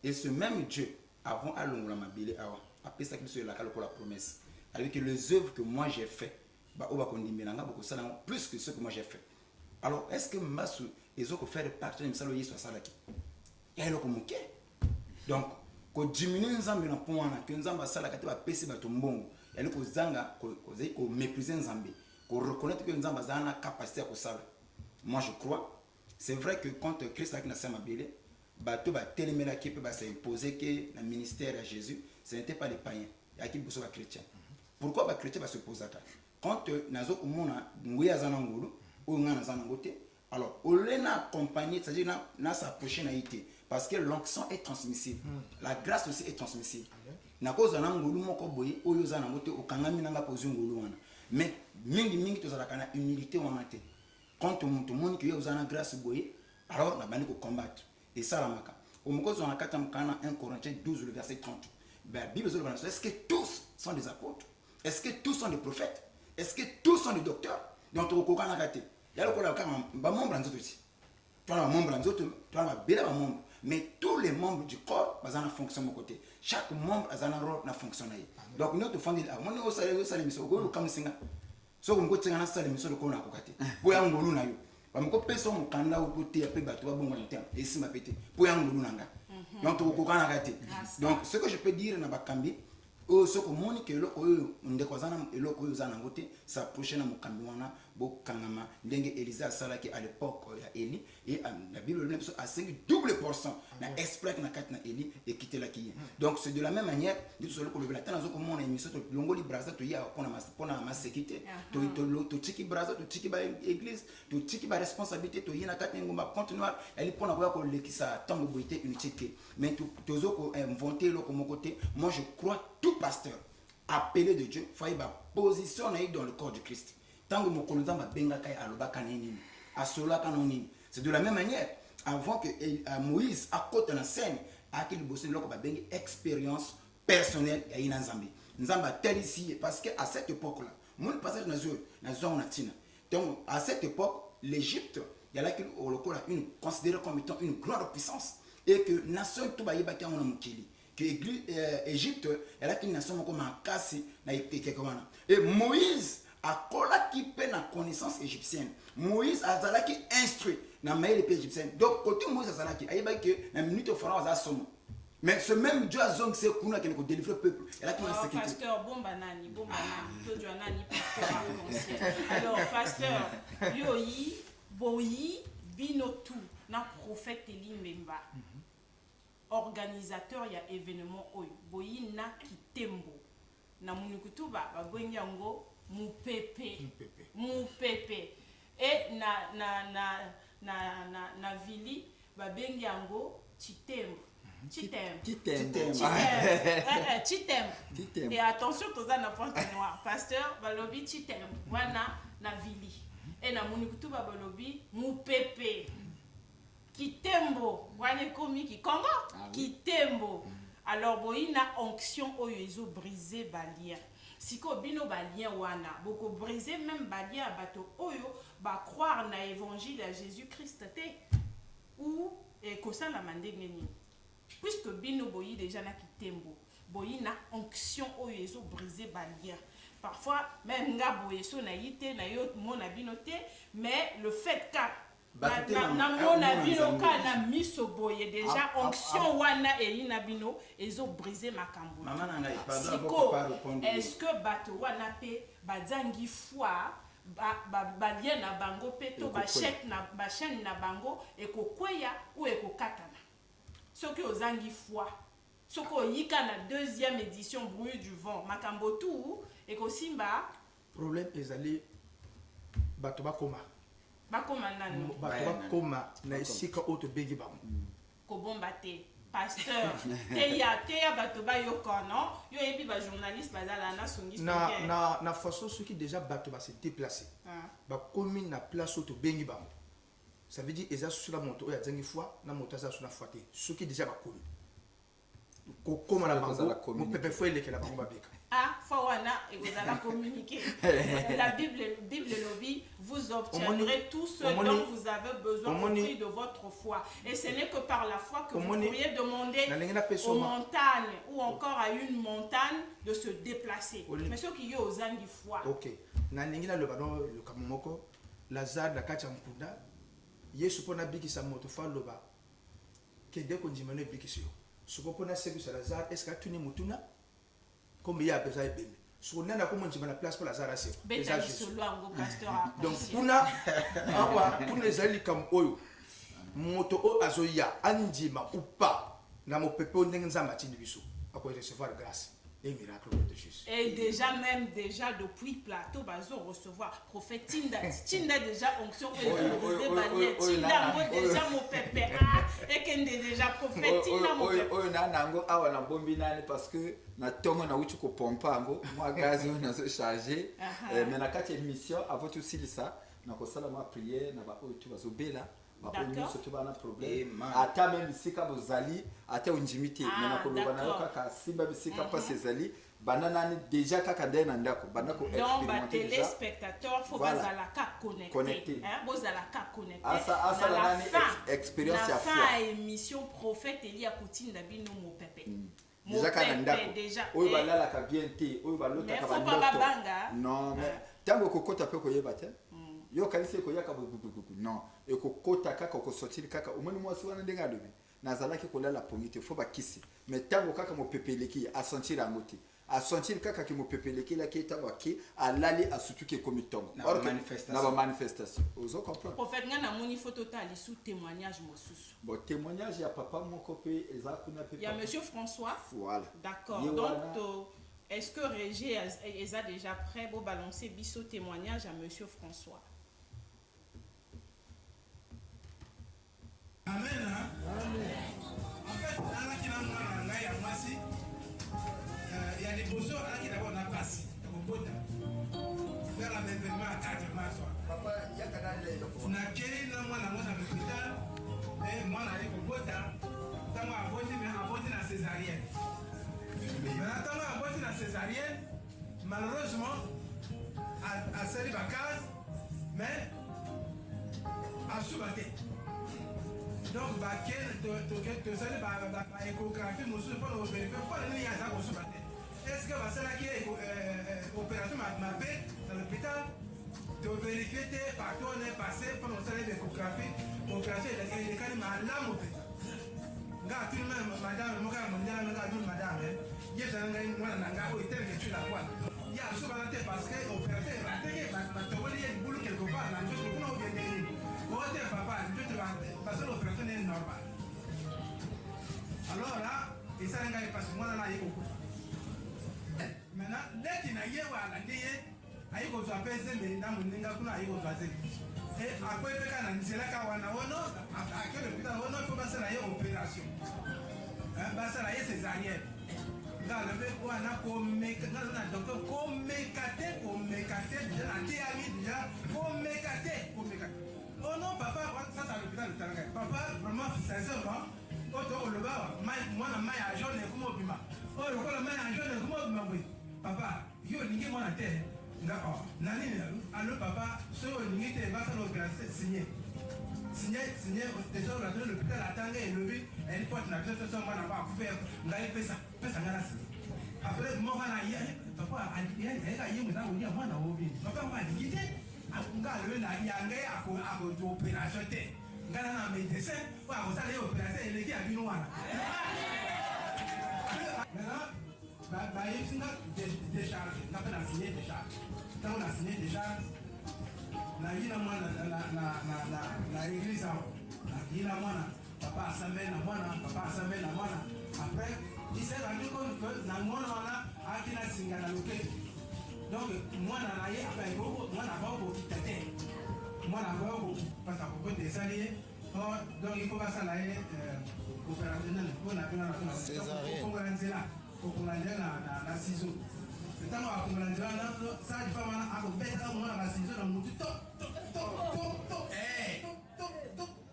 Et ce même Dieu avant à l'ongla mabile awa après ça qui se la kala pour la promesse avec que les œuvres que moi j'ai fait ba oba kondimelanga beaucoup ça plus que ce que moi j'ai fait. Alors est-ce que masu ezo ko faire partie de misalo yesu asalaki ya eloko muke donc ko diminuer Nzambe na pona que Nzambe asalaka te ba pesi bato mbongo ya ko zanga ko mépriser Nzambe ko reconnaître que Nzambe a une capacité à kusala. Moi je crois. C'est vrai que quand Christ a été bateau ba téléméla qui peut s'imposer que le ministère à Jésus, ce n'était pas les païens, il y a qui sont les chrétiens. Pourquoi les chrétiens va se poser ça? Quand nazo umona nguya zanangulu ou ngana zanangote, alors on l'a accompagné, c'est-à-dire na s'approcher na ité parce que l'onction est transmissible. La grâce aussi est transmissible. Na cause zanangulu moko boye oyo zanangote okangami nanga pozi ngulu wana. Mais mingi to zalaka na humilité wana te. Quand tout le monde qui a une grâce, alors on a besoin de combattre. Et ça, la maka. Au moment où on a 1 Corinthiens 12, le verset 30. La Bible dit, est-ce que tous sont des apôtres? Est-ce que tous sont des prophètes? Est-ce que tous sont des docteurs? Donc, on a raté. Il y a le membre en aussi. Tu as un membre en autres, tu as un membre. Mais tous les membres du corps, ils ont une fonction de côté. Chaque membre a un rôle dans la fonction. Donc, nous avons fait un so ko tsenga na sala miso ko na kokate po ya ngolu na yo ba mko peso mukanda ukote ya pe bato ba bongo ntem et si ma pété po ya ngolu nanga donc to ko kana kate. Donc ce que je peux dire na bakambi o so ko moni ke lo ko ndeko zana eloko yo zana ngote sa prochaine mukambi wana bo kangama ndenge Elisa sala ki à l'époque ya Eli et la Bible même a 5 double portion na exploit na kat na Eli et quitter la ki. Donc c'est de la même manière dit so ko le la tana zo ko mona émission to longoli braza to ya pona ma sécurité to tiki braza to tiki ba église to tiki ba responsabilité to yina kat ngomba continuer elle pona ko lekisa tango boité unité mais to zo ko inventer lo ko mon côté. Moi je crois tout pasteur appelé de Dieu faut y positionner dans le corps du Christ. Tant que mon colonel m'a benga kai aloba kanini asola kanoni. C'est de la même manière avant que Moïse à côté de la scène a qu'il bossé loko ba benga expérience personnelle ya ina Nzambe. Nzamba tel ici parce que à cette époque là mon passage na zone tina. Donc à cette époque l'Égypte il y a là qu'il une considéré comme étant une grande puissance et que nation tout ba yeba ka on mukili. Que l'Égypte elle a une nation comme un casse na wana. Et Moïse a kola qui peine la connaissance égyptienne. Moïse a zalaki instruit na maïle égyptienne. Donc côté Moïse a zalaki aïba que na minute au pharaon a somme. Mais ce même Dieu a zong c'est qu'on qui nous délivre le peuple. Et là qui va sécurité. Pasteur Bombanani, toi tu as nani pasteur. Alors pasteur, yoyi, boyi, binotu, na prophète Elimbemba. Organisateur ya événement oyo, boyi na kitembo. Na munikutuba ba bwenyango mupepe. Et na vili ba benyango chitembo. Chitem. Et attention, tous ça n'a pas noir. Pasteur, balobi chitem. Wana na vili. Et na munikutu balobi mupepe. Kitembo. Wane komi ki Congo. Kitembo. Alors boyi na onction oyo ezo briser balien. Siko bino balien wana. Boko briser même balien bato oyo ba croire na évangile à Jésus-Christ te. Ou kosa la mande ngeni. Puisque bino boyi déjà na kitembo, boyi na onction oyo ezo briser balien. Parfois même nga boye so na yite na yo mona binote, mais le fait que na mona bino ka na miso boye déjà onction wana e na bino ezo briser makambo. Maman nanga pardon pas répondre. Est-ce que bato wana pe bazangi foi balien na bango peto ba chaîne na bango ekokweya ou ekokatana? Ce que aux angi foi, ce que yika na deuxième édition bruit du vent, makambo tout et ko simba problème ezali bato bakoma nani bato bakoma na esika auto begi bango ko bomba te pasteur teya bato ba yoko non yo ebi ba journaliste bazala na songi na façon ceux qui déjà bato ba se déplacer ba komi na place auto bengi bango. Ça veut dire qu'ils sur la moto, il y a des fois, la moto sur la fois. Ceux qui déjà connu. Comment la bango, mon pépé faut aller que la bango bika. Ah, fawana et vous allez communiquer. La Bible lobby, vous obtiendrez tout ce dont vous avez besoin au prix de votre foi. Et ce n'est que par la foi que vous pourriez demander aux montagnes ou encore à une montagne de se déplacer. Mais ceux qui y ont aux anges de foi. Ok. Nalingina le ballon le kamomoko, Lazare la kachamkunda. Yesu pona biki sa moto fa loba ke de ko njimane biki sio soko pona seku sa Lazare est-ce que tu ni mutuna comme il y a besoin de bébé so nana ko njimana place pour Lazare c'est déjà solo ngo pasteur donc kuna awa kuna ezali kam oyo moto o azoya anjima ou pas na mo pepe ndenge nzamba tindi biso ako recevoir grâce et miracle de Jésus. Et déjà depuis plateau bazo recevoir prophète Tinda déjà onction déjà mon pépé et kende déjà prophète Tinda mon pépé. Oh nango awa na bombi nani parce que na tongo na uchi ko pompa ngo moi gaz na so charger mais na kati émission avant tout ça na ko sala ma prière na ba oyo tu bazo bela ba oyo so tu ba na problème ata même bisika bozali ata unjimiti na ko loba na kaka simba bisika pas ezali banana déjà kaka ndena ndako banako expérimenter. Donc téléspectateur faut bazala ka connecter hein bozala ka connecter asa la nani expérience ya foi émission prophète Elia Coutinda bino mo pépé déjà kana ndako oyo balala ka bien te oyo balota ka bandoto non mais tango kokota pe ko yeba te yo kanise ko yaka bubububu non e kokota kaka ko sortir kaka umani mwasi wana ndenga dobi nazalaki kolala pongite fo bakisi mais tango kaka mo pepeleki a sentir amote a sentir kaka ki mo pepeleki la ki tabaki alali asutuke komitongo or na manifestation ozo comprendre prophète ngana moni photo tali sous témoignage mosusu bon témoignage ya papa moko pe eza kuna pe ya monsieur François voilà d'accord donc est-ce que Régé est déjà prêt pour balancer biso témoignage à monsieur François? Amen. En fait, il y a des besoins qui d'abord n'a pas si. Faire un événement à 4 mars. Papa, il y a qu'à aller. On a quel là moi dans l'hôpital et moi là au Bota. Tant à voter mais à voter la césarienne. Mais attends à voter la césarienne. Malheureusement à Sali Bakaz mais à Soubaté. Donc, tu sais, l'échographie, je ne sais pas vérifier. Est-ce que l'opération m'a fait dans l'hôpital? Tu vérifies partout, on est passé pour nous faire l'échographie. L'opération est quand même à l'âme. Madame, ngai mwana na ngai oyo tel que tu la vois ya azoba na te parce que opérateur rateke batoboli ye libulu quelque part na nzoto kuna obende nini oyo te papa nzoto parce que l'opérateur n'est normal alors là esala ngai parce que mwana na ye kokufa maintenant leki na ye wa alandi ye ayi kozwa mpe zembe na moninga kuna ayi kozwa zembe akwepeka na nzela ka wana wono akele pita wono fo basala ye opération basala ye césarienne ngalo be wana komeka ngalo na docteur komeka te déjà na te ami déjà komeka oh non papa ça à l'hôpital de Tanga papa vraiment sincèrement quand on le va mwana mai a jaune comme obima oh le kola mai a jaune comme obima oui papa yo ningi mwana te d'accord nani allo papa so ningi te ba faire l'opération signé déjà on a donné l'hôpital à Tanga et levé elle porte na tête ça mwana ba faire ngai pesa ngala signé après moi na ya papa aliya ya yemu na unia mwana obi papa mwa ningi te ngalo na yange ako opération te ngala na médecin wa ko sala opération eleki abino wana maintenant ba yesinga décharge na pena signer décharge tant na signer décharge na yina mwana na église na yina mwana papa asambe na mwana après il s'est rendu compte que na mwana wana akina singa na loketo donc mwana na ye apa ego mwana ba ko kitate mwana ba ko pasa ko desali donc il faut passer la opérationnelle pour na césarienne pour nzela pour na ciseau ntango akomela nzela na ça di fama ako beta mwana ba ciseau na mutu to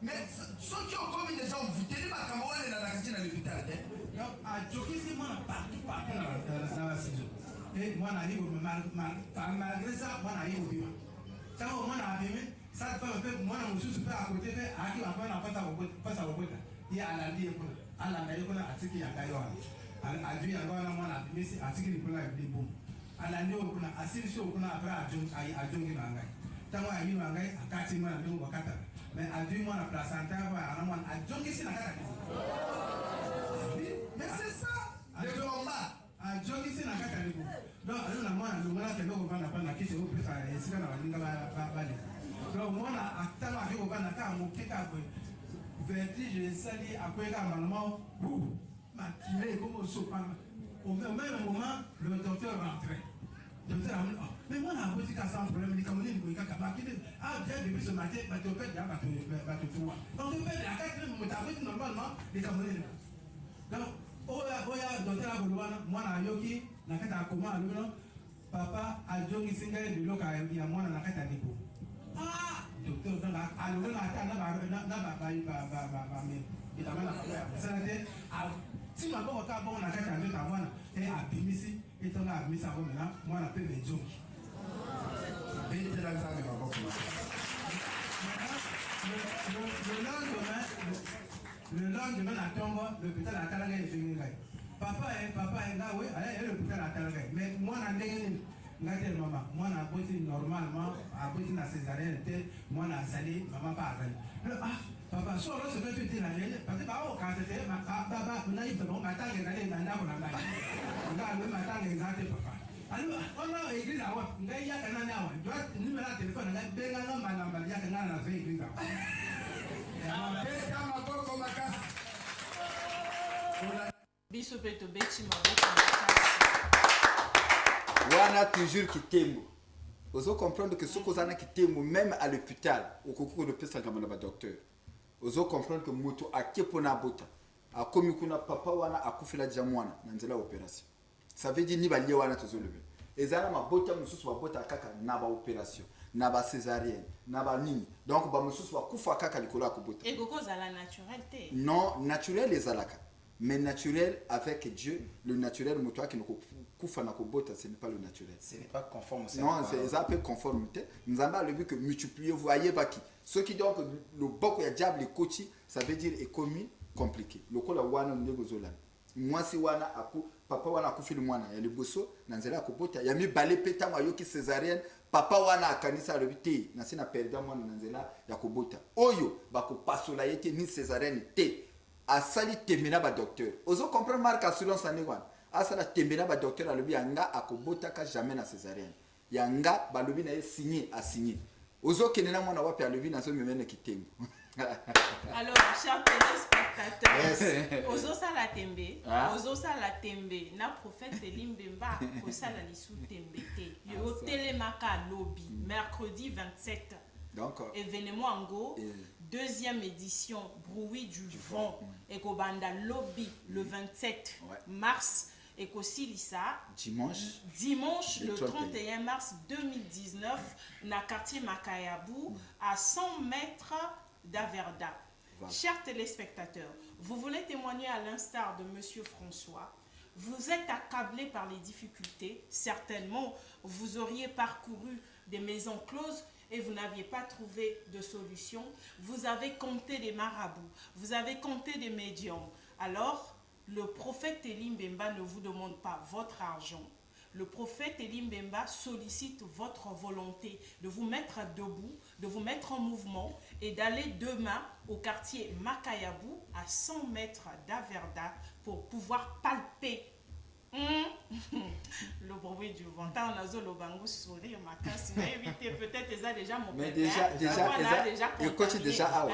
mais ceux qui ont commis des gens vous tenez pas comment on est dans la cuisine à l'hôpital donc a jokisi mwana partout na la ciseau et mwana ali ko malgré ça mwana ali ko bima tango mwana abime ça fait peu mwana mususu pe à côté pe aki apana pasa kokota ya alandi ko alanda ko atiki ya gayo adu ya ngona mwana abimisi atiki ni kula bibu alandi ko kuna asiri sio kuna apra ajongi na ngai tango ayi na ngai akati mwana ndio bakata mais adu mwana placenta ba ana mwana ajongi sina kata mais c'est ça le combat ajongi sina kata libu donc alona mwana ndio mwana tendo ko bana pana kisi ko pesa esika na walinga ba donc mwana atala akiko bana ka mokeka ko vertige sali akweka maman maquillé comme sopan au même moment le docteur rentrait docteur a dit mais moi na bosi ka sans problème ni comme ni ko ka ba kile bien depuis ce matin ba te opère ya ba te trouver donc on fait la carte mo ta fait normalement les camerounais donc oya docteur a bolwana mwana yoki na kata koma alumino papa ajongi singa de loka ya mwana na kata ndipo docteur dans la alors là na mais il a mal à ça c'est si ma bon ka bon na kata ndio mwana abimisi etonga abimisa ko mena mwana pe bejo le lendemain à Tongo l'hôpital à Talanga est fini là papa nga oui allez l'hôpital à Talanga mais moi na ndenge ngate mama moi na boti normalement a boti na césarienne te moi na sali mama pas azali papa so lo se peut te la yele parce que ba o ka te baba na yi bon matange na le na ko na ba nga le matange ngate papa alors on a écrit là wa ngai ya kana na wa doit numéro de téléphone na benga namba ya kana na fait écrit là biso pe to beti maboko wana toujours kitembo ozo comprendre que ce qu'on a kitembo même à l'hôpital au concours de pesa kama na docteur ozo comprendre que moto akepona bota akomi kuna papa wana akufila dia mwana na nzela opération ça veut dire ni ba lie wana tozo lever ezala mabota mususu babota kaka na ba opération na ba césarienne na ba nini donc ba mususu bakufa kaka likolo akobota et koko zala naturel te non naturel ezalaka mais naturel avec Dieu le naturel moto qui ne kufa na kobota ce n'est pas le naturel ce n'est pas conforme non c'est un peu conformité nous avons le but que multiplier vous voyez baki ceux qui disent que le boko ya diable est coachi ça veut dire économie compliqué le kola wana ndego zola moi si wana aku papa wana akufili mwana ya liboso na nzela kobota ya mi balé peta mwa yoki césarienne papa wana akanisa le biti na sina perda mwana na nzela ya kobota oyo bako pasola yete ni césarienne te asali temena ba docteur ozo comprendre marque assurance ane wana asala tembena ba docteur alobi yanga akobotaka jamais na césarienne yanga balobi na signé a signé ozo kenena mwana wapi alobi na zo memene kitembo. Alors, chers téléspectateurs, ozo sala tembe, na prophète Limbemba, ko sala lisu tembe te. Yo telemaka lobby, mercredi 27. Donc, événement Ango, deuxième édition, Bruit du vent, et Kobanda lobby le 27 mars, et Kosilisa, dimanche le 31 mars 2019, na quartier Makayabou, à 100 mètres d'Averda. Voilà. Chers téléspectateurs, vous voulez témoigner à l'instar de Monsieur François, vous êtes accablés par les difficultés, certainement vous auriez parcouru des maisons closes et vous n'aviez pas trouvé de solution, vous avez compté des marabouts, vous avez compté des médiums. Alors, le prophète Elimbemba ne vous demande pas votre argent. Le prophète Elimbemba sollicite votre volonté de vous mettre debout, de vous mettre en mouvement et d'aller demain au quartier Makayabou à 100 mètres d'Averda pour pouvoir palper le bruit du vent. On a le bango sourire, peut-être ils ont déjà mon père. Mais déjà,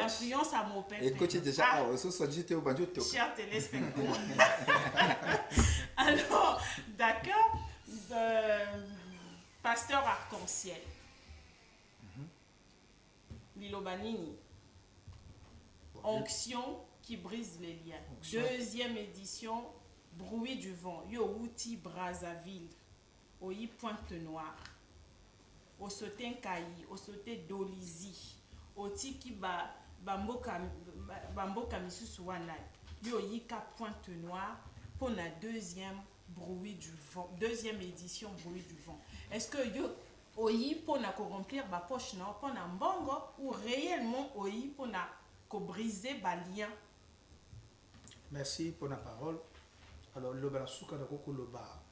influence à mon père. Chers téléspectateurs. Alors, d'accord. Pasteur Arc-en-Ciel. Lilobanini. Onction qui brise les liens. Deuxième édition, Bruit du vent. Yo Outi Brazzaville. Oyi Pointe-Noire. Au sauté Nkayi. Au sauté Dolizy. Oti ki Bamboka Misusuwana. Yo Yika Pointe-Noire. Pour la deuxième Bruit du vent, deuxième édition Bruit du vent. Est-ce que yo oyi pour na remplir ma poche non pour na mbongo ou réellement oyi pour na briser ba lien? Merci pour la parole. Alors le balasuka na koko le ba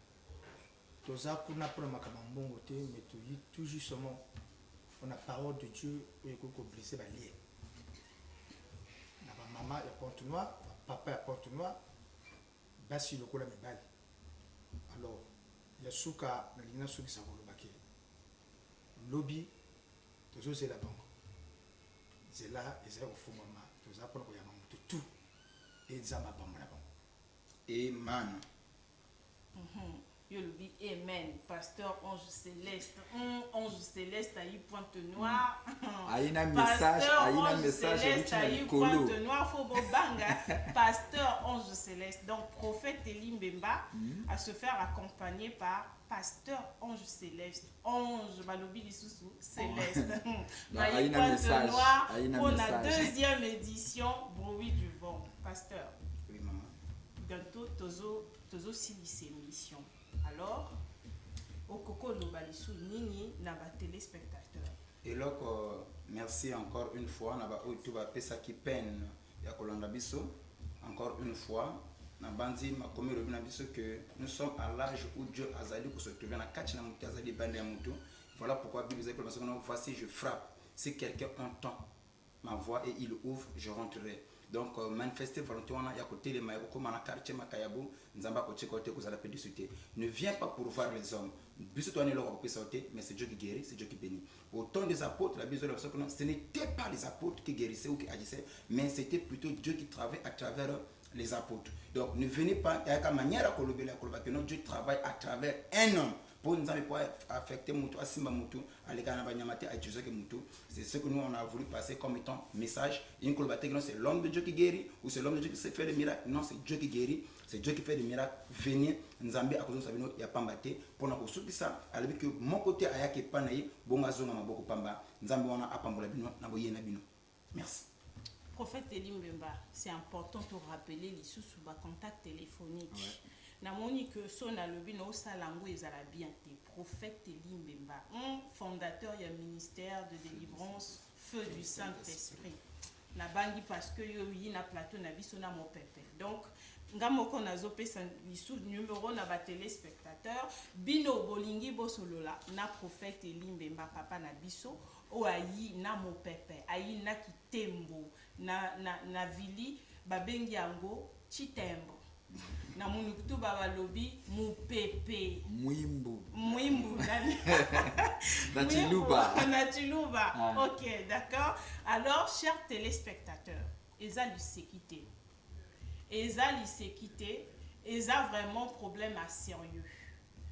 toza kuna pour na makambongo te mais tout justement on a parole de Dieu et koko briser ba lien. Na ba maman ya Pointe-Noire, papa ya Pointe-Noire, basi le kola mibali. Alors, il y a souka na lina souki sa kolobake lobby tozo zela bango zela eza ofumama toza pona ko yama mutu tout et nzamba bamona bango amen. Yo lobby amen. Pasteur Ange Céleste, Ange Céleste ayi Pointe-Noire. Aïna message ayi Pointe-Noire faut bobanga. Pasteur Ange Céleste. Donc prophète Elimbemba à se faire accompagner par Pasteur Ange Céleste. Ange balobi lisusu Céleste. Ayi Pointe-Noire pour la deuxième édition Bruit du vent. Pasteur. Oui maman. Bientôt tozo silise émission. Alors, au Coco Lobalisou Nini n'a pas téléspectateur. Et donc, merci encore une fois. N'a pas tout va pesa qui peine ya kolanda biso. Encore une fois, n'a bandi ma commis revient biso que nous sommes à l'âge où Dieu a zali pour se trouver na kachina mutu azali bande mutu. Voilà pourquoi Bible dit que parce que voici je frappe. Si quelqu'un entend ma voix et il ouvre, je rentrerai. Donc manifester volontairement ya côté les maïko comme na quartier Makayabou nzamba ko côté ko zala pédicité. Ne viens pas pour voir les hommes. Biso toi ne leur peut sauter mais c'est Dieu qui guérit, c'est Dieu qui bénit. Au temps des apôtres, la Bible dit que ce n'était pas les apôtres qui guérissaient ou qui agissaient, mais c'était plutôt Dieu qui travaillait à travers les apôtres. Donc ne venez pas avec la manière à que notre Dieu travaille à travers un homme. Pour nous affecter Moutou, Asimba Moutou, c'est ce que nous on a voulu passer comme étant message. C'est l'homme de Dieu qui guérit ou c'est l'homme de Dieu qui sait faire des miracles. Non, c'est Dieu qui guérit, c'est Dieu qui fait des miracles. Venez, Nzambe à cause de Sabino, il y a pas mbaté. Pour nous soutenir ça, alors que mon côté a que panaï, bon azona maboko pamba, Nzambe on a apambola bino, naboye nabino. Merci. Prophète Elimbemba, c'est important de rappeler les sous bas contact téléphonique. Ouais. Namoni que son alobi no salango ezala bien te prophète Elimbemba, fondateur du ministère de délivrance feu du Saint-Esprit. Na bangi parce que yo yi na plateau na biso na mo pepe. Donc ngamoko nazo pesa lisu numéro na ba téléspectateur bino bolingi bosolola na prophète Elimbemba papa na biso o ayi na mo pepe ayi na kitembo na vili babengi yango Chitembo. na munuktu baba lobi mupepe mwimbu na chiluba. Ok, d'accord. Alors, chers téléspectateurs, ils ont l'isséquité. Ils ont vraiment problème à sérieux.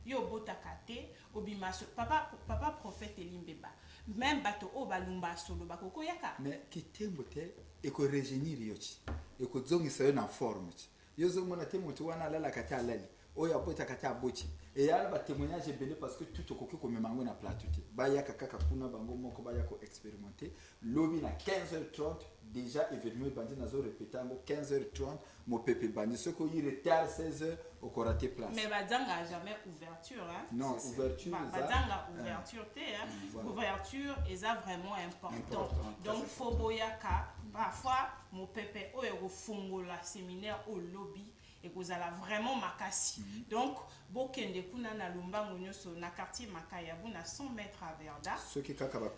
Yo botakate obimaso papa prophète Elimbeba. Même bato o balumba solo bakoko yaka. Mais kitembo te eko regenir yochi. Eko zongi sayo na forme. Yozo mona tembo te wana lala kata lali. Oya bota kata bochi. Et yala ba témoignage belé parce que tout okoki ko memango na plateau te. Ba yaka kaka kuna bango moko ba yako expérimenter. Lobi na 15h30 déjà événement bandi nazo répéter ngo 15h30 mon pépé bandi ce qu'on y retard 16h au raté place. Mais badanga jamais ouverture hein. Non, ouverture badanga ouverture te hein. Voilà. Ouverture est vraiment important. Donc faut boyaka parfois mon pépé o ego fungola séminaire au lobby et vous allez vraiment makasi. Donc bokende kuna na lumbango nyoso na quartier Makayabu na 100 mètres à Verda.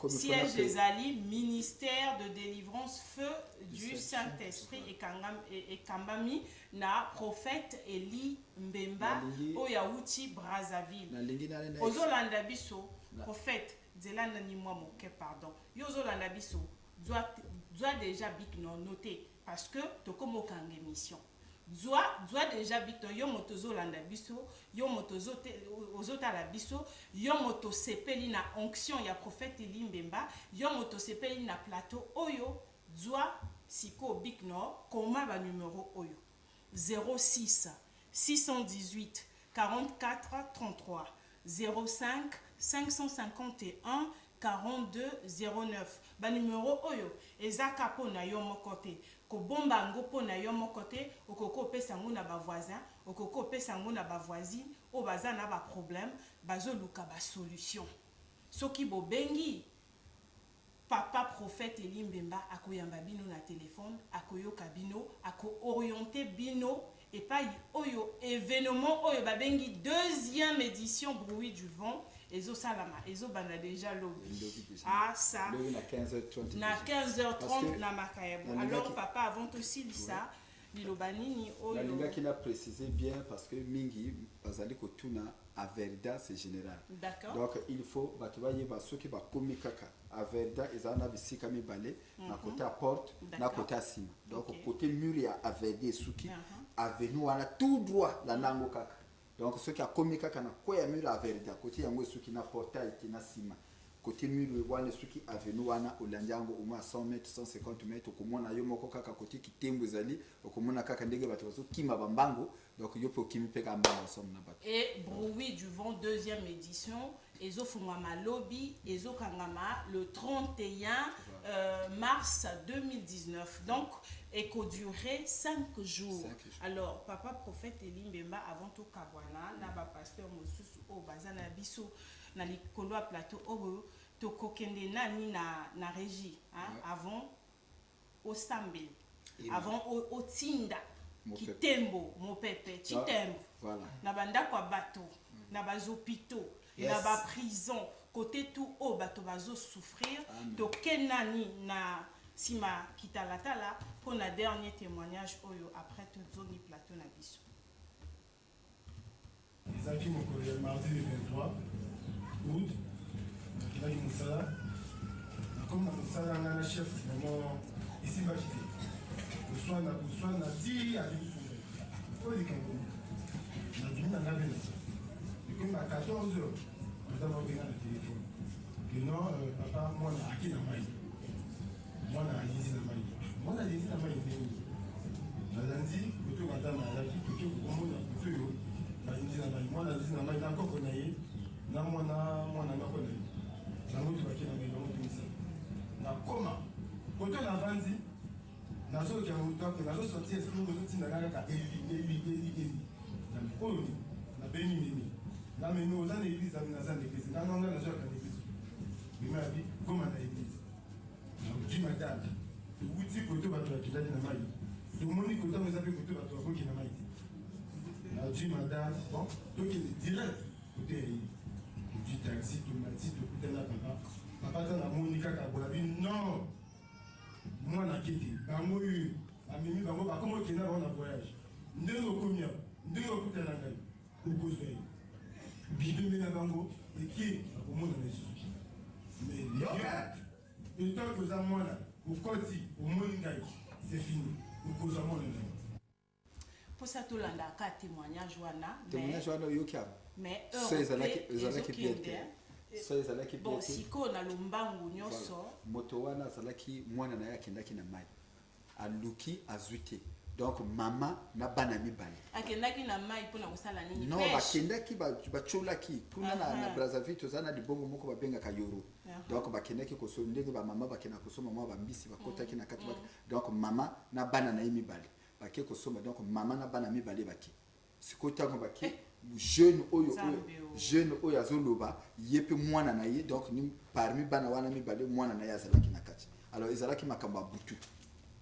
Siège des Ali, ministère de délivrance feu du Saint-Esprit et Kambami na prophète Eli Mbemba Oyauti Brazzaville. Ozolanda biso prophète Zelanda ni moi moke pardon. Yozolanda biso doit déjà bit non noté parce que to comme aucune émission. Doit déjà bito yo motozo landa biso yo motozo ozota la biso yo moto sepeli na onction ya prophète Elimbemba yo moto sepeli na plateau oyo doit siko big nord koma ba numéro oyo 06 618 44 33 05 551 42 09 ba numéro oyo ezaka pona yo mokote ko bomba ngopo na yo mokote okoko pesa nguna ba voisin okoko pesa nguna ba voisine o baza na ba problème bazo luka ba solution soki bobengi papa prophète Elimbemba akoyamba bino na téléphone akoyoka bino ako orienter bino et pas oyo événement oyo babengi deuxième édition bruit du vent ezo salama ezo bana déjà lobby ah ça na 15h30 na 15h30 na Makayabu alors papa avant aussi ça lilobanini oyo la linga qui l'a précisé bien parce que mingi bazali ko tuna à Verda c'est général. D'accord. Donc il faut batubaye basoki ba komikaka à Verda ezana bisika mibale na côté à porte na côté à sima. Donc côté mur ya à Verda suki avenue wana tout droit la nango kaka. Donc ceux qui a commis kaka na koya mur à Verda côté yango suki na portail na sima. Côté mur wana suki avenue wana olandiango au moins 100 mètres 150 mètres okomona yo moko kaka côté kitembo ezali okomona kaka ndenge bato bazo kima bambango donc yo po kimi peka mbango ensemble na bato. Et bruit du vent deuxième édition ezo fungama lobby ezo kangama le 31 mars 2019 donc et qu'au durer 5 jours. Alors papa prophète Elimbemba avant tout kabwana na ba pasteur mosusu o bazana biso na likolo ya plateau oyo tokokende nani na régie hein, avant au Sambel avant au Tinda Kitembo Mopepe Chitembo voilà na banda kwa bato na bazopito na ba prison côté tout au bato bazo souffrir tokenani na sima kitalatala pour na dernier témoignage oyo après tout zoni plateau na biso Isaki Mokoye mardi le 23 août nakilaki mosala nakoma mosala nga na chef vraiment ici bakite koswana ti alifunga oyo likambo nadimi na nga bena ekomi ba 14 heures oza babenga na telefone que non papa mwana aki na mai mwana ayinzi na mai mwana ayinzi na mai ndenge nazandi koto madame azalaki koki komona koto oyo bayinzi na mai mwana ayinzi na mai na koko na ye na mwana ngako na ye nango tobaki na mai nango tomisa nakoma koto navandi nazoyoka motoke nazosorti esiko ozotinda kaka eli oyo nabeni nini namemi oza na église ami naza na église ngananga nazoyoka na église bima yabi koma na église nakuti madame towuti koto bato bakendaki na mai tomoni koto eza mpe koto bato bakoki na mai te nakuti madame bon tokende direct kote ya ye todi taxi tomati tokutana papa aza namoni kaka bolabi non mwana kete bango oyo amemi bango bakoma okenda bango na voyage ndenge okomia ndenge okutana ngai okozwa ye bibembe na bango eki akomona na lisusu mais etant toza mwana okoti omoni ngai c'est fini okozwa mwana ngai posa tolandaka témoignage wana oyokiama mais ezalaki bien te so ezalaki bien bon sikoyo na lombangu nyonso moto wana azalaki mwana na ye akendaki na mai aluki azwi te donc mama na bana mibale akendaki na mai mpona kosala nini non bakendaki bacholaki kuna na Brazzaville toza na libongo moko babengaka yoro donc bakendaki koso ndenge bamama bakenda kosoma mwa bambisi bakotaki na kati donc mama na bana na ye mibale bake kosoma donc mama na bana mibale bake sikoyo ntango bake jeune oyo azoloba ye mpe mwana na ye donc parmi bana wana mibale mwana na ye azalaki na kati alors ezalaki makambo ya butu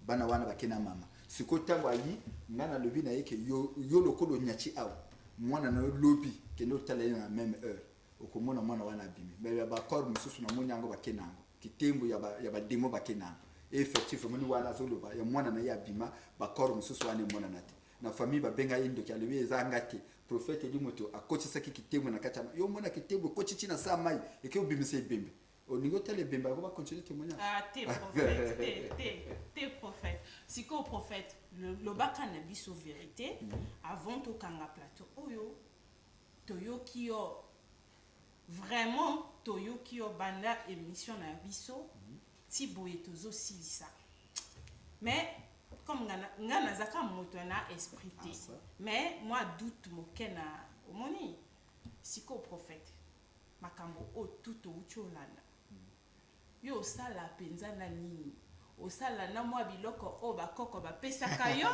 bana wana bake na mama sikoyo ntango ayi nga na lobi na ye ke yo lokolo nyachi awa mwana na yo lobi kende otala ye na même heure okomona mwana wana abimi mais ya bakor mosusu na moni yango bake nango kitembo ya bademo bake nango effectivement moni wana azoloba ya mwana na ye abima bakor mosusu wana emona na te na famille babenga ye ndoki alobi ezanga te prophète edi moto akotisaki kitembo na kati yo mona kitembo kochichi na saa mai eke obimisa ebembe oningo tele bemba ko ba continuer témoignage t'es prophète siko prophète le baka na biso vérité avant to kanga plateau oyo toyoki yo vraiment toyoki yo banda émission na biso ti boye tozo silisa mais comme nga nazaka moto na esprit te mais moi doute mokena omoni siko prophète makambo o tout ucholana yo sala penza na nini osala na mwa biloko o bakoko bapesaka yo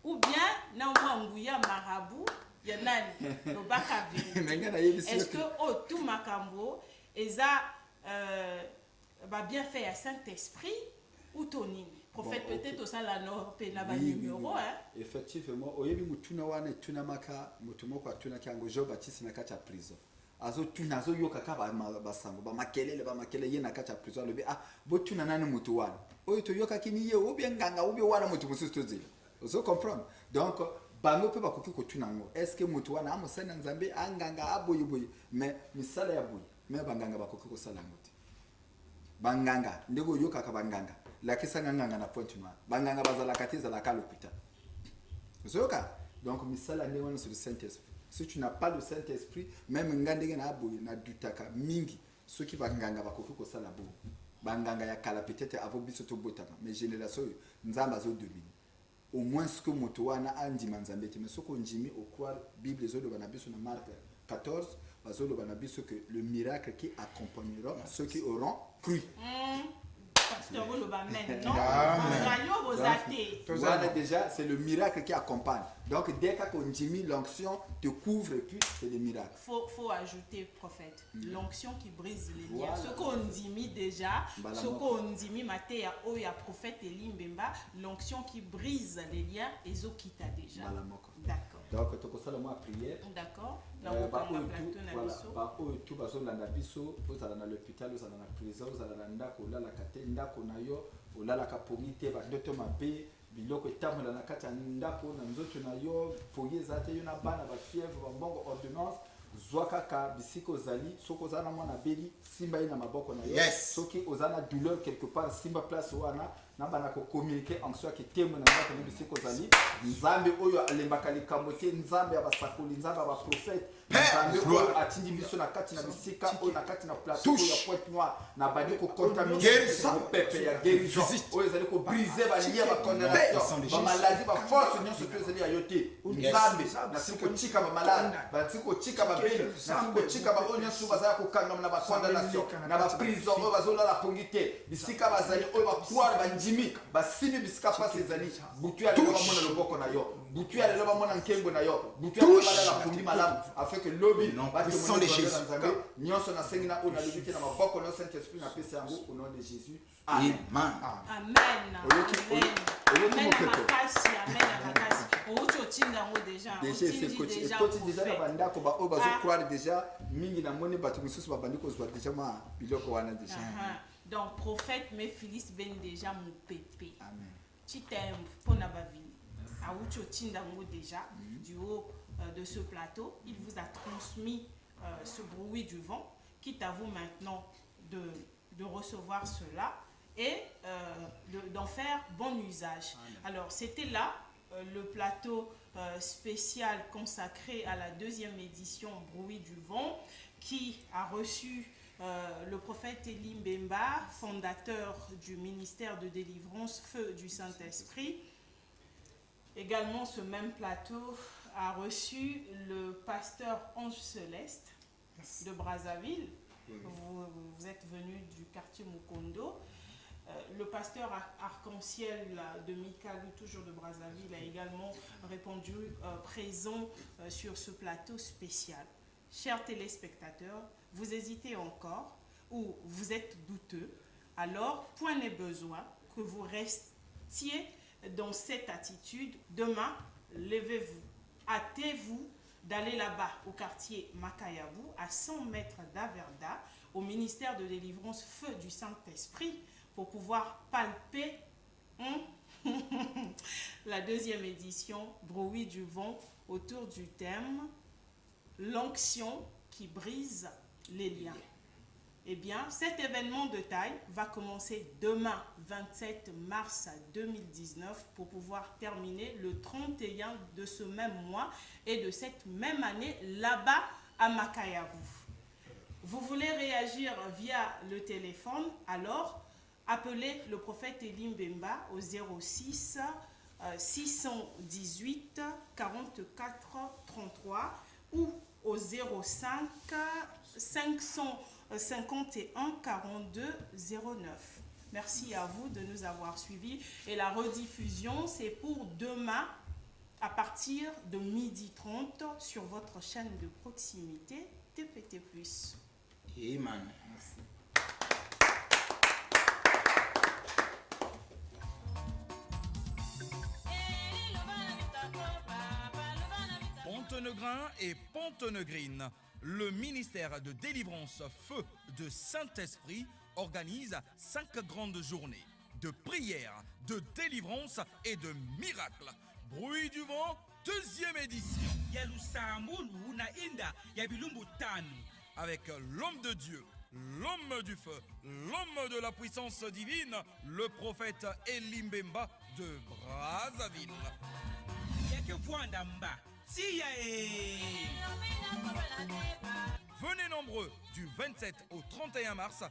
ou bien na mwa nguya marabu ya nani lobaka vérité est-ce que o tout makambo eza ba bien fait ya Saint-Esprit ou tonini prophète peut-être osala no pe na ba numéro hein effectivement oyebi mutuna wana tuna maka mutumoko atuna kyango Jean Baptiste na kati ya prison azotuna azoyoka ka basango bamakele ye na kati ya prison alobi botuna nani mutu wana oyo toyoka kini ye obi nganga obi wana mutu mosusu tozela ozo comprendre donc bango pe bakoki kotuna ngo est-ce que mutu wana amosana nzambe anganga aboyiboyi mais misala ya boyi mais banganga bakoki kosala ngo te banganga ndego yoka ka banganga lakisa nganga na point noire banganga bazala katiza la ka l'hôpital ozoka donc misala ndego na sur le Saint-Esprit. Si tu n'as pas le Saint-Esprit, même ngandenge na aboyi na dutaka mingi ceux qui banganga bakoki kosala bo banganga ya kala peut-être avo biso to botama mais génération nzamba zo domine au moins ce que moto wana andima nzambe te mais soko njimi au quoi Bible zo bana biso na Marc 14 bazo lo bana biso que le miracle qui accompagnera ceux qui auront cru. Pasteur Amen, non? Voilà déjà, c'est le miracle qui accompagne. Donc dès qu'on dit l'onction te couvre et puis c'est le miracle. Faut ajouter prophète, l'onction qui brise les liens. Ce qu'on dit déjà, ce qu'on dit maté au ya prophète Elimbemba, l'onction qui brise les liens et zo kita déjà. D'accord. Donc tu peux moi prière. D'accord. Tout va sur la nabiso, vous allez dans l'hôpital, vous allez dans la prison, vous allez dans ndako, là la kate, ndako na yo, là la kapomite, va doto mabe, biloko tamu na kata ndako na nzoto na yo, foyer zate yo na bana ba fièvre, ba mbongo ordonnance, zwaka ka bisiko zali, soko zana mwana beli, simba ina maboko na yo. Soki ozana douleur quelque part, simba place wana. Na bana ko communiquer en soi que témoin na ko bisiko zali nzambe oyo alembaka likambote nzambe abasakoli nzambe aba prophète nzambe oyo atindi biso na kati na bisika oyo na kati na plateau ya Pointe Noire na badi ko contaminer son pepe ya guérison oyo zali ko briser ba lier ba condamnation ba maladie ba force nyonso que zali ayote nzambe na siko chika ba malade ba siko chika ba beli na siko chika ba oyo nyonso bazala ko kanga na ba condamnation na ba prison oyo bazola la pongité bisika bazali oyo ba croire ba Jimmy, basimi bisika pasi ezali butu ya lelo bamona loboko na yo butu ya lelo bamona nkengo na yo butu ya lelo la kundi malamu afin que lobby sont les Jésus nyonso na sengi na ona libité na maboko na Saint-Esprit na pesa yango au nom de Jésus amen amen déjà na bandako ba o bazo croire déjà mingi na moni batu mususu ba bandiko zwa déjà ma biloko wana déjà. Donc, prophète, mes fils ben déjà mon pépé. Amen. Tu t'aimes pour la vie. Aoucho Tindango déjà, du haut de ce plateau. Il vous a transmis ce bruit du vent, quitte à vous maintenant de recevoir cela et d'en faire bon usage. Alors, c'était là le plateau spécial consacré à la 2e édition Bruit du vent, qui a reçu le prophète Elie Mbemba, fondateur du ministère de délivrance Feu du Saint-Esprit. Également, ce même plateau a reçu le pasteur Ange Céleste de Brazzaville. Vous êtes venu du quartier Mukondo. Le pasteur Arc-en-Ciel de Mikalu, toujours de Brazzaville, a également répondu présent sur ce plateau spécial. Chers téléspectateurs, vous hésitez encore ou vous êtes douteux, alors point n'est besoin que vous restiez dans cette attitude. Demain, levez-vous, hâtez-vous d'aller là-bas au quartier Makayabou, à 100 mètres d'Averda, au ministère de délivrance Feu du Saint-Esprit, pour pouvoir palper la 2e édition Bruit du vent autour du thème l'onction qui brise les liens. Eh bien, cet événement de taille va commencer demain, 27 mars 2019, pour pouvoir terminer le 31 de ce même mois et de cette même année là-bas à Makayabou. Vous voulez réagir via le téléphone, alors appelez le prophète Elie Mbemba au 06 618 44 33 ou au 05 551 42 09. Merci à vous de nous avoir suivis. Et la rediffusion, c'est pour demain à partir de 12h30 sur votre chaîne de proximité TPT+. Amen. Merci. Pontenegrin et Pontenegrine, le ministère de délivrance Feu de Saint-Esprit organise 5 grandes journées de prière, de délivrance et de miracles. Bruit du vent, 2e édition. Avec l'homme de Dieu, l'homme du feu, l'homme de la puissance divine, le prophète Elie Mbemba de Brazzaville. Venez nombreux du 27 au 31 mars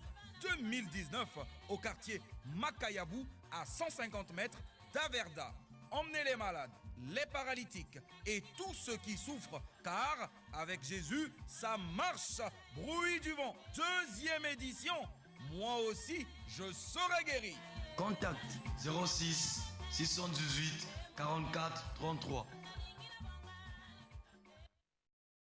2019 au quartier Makayabou à 150 mètres d'Averda. Emmenez les malades, les paralytiques et tous ceux qui souffrent, car avec Jésus, ça marche. Bruit du vent, 2e édition. Moi aussi, je serai guéri. Contact 06 618 44 33.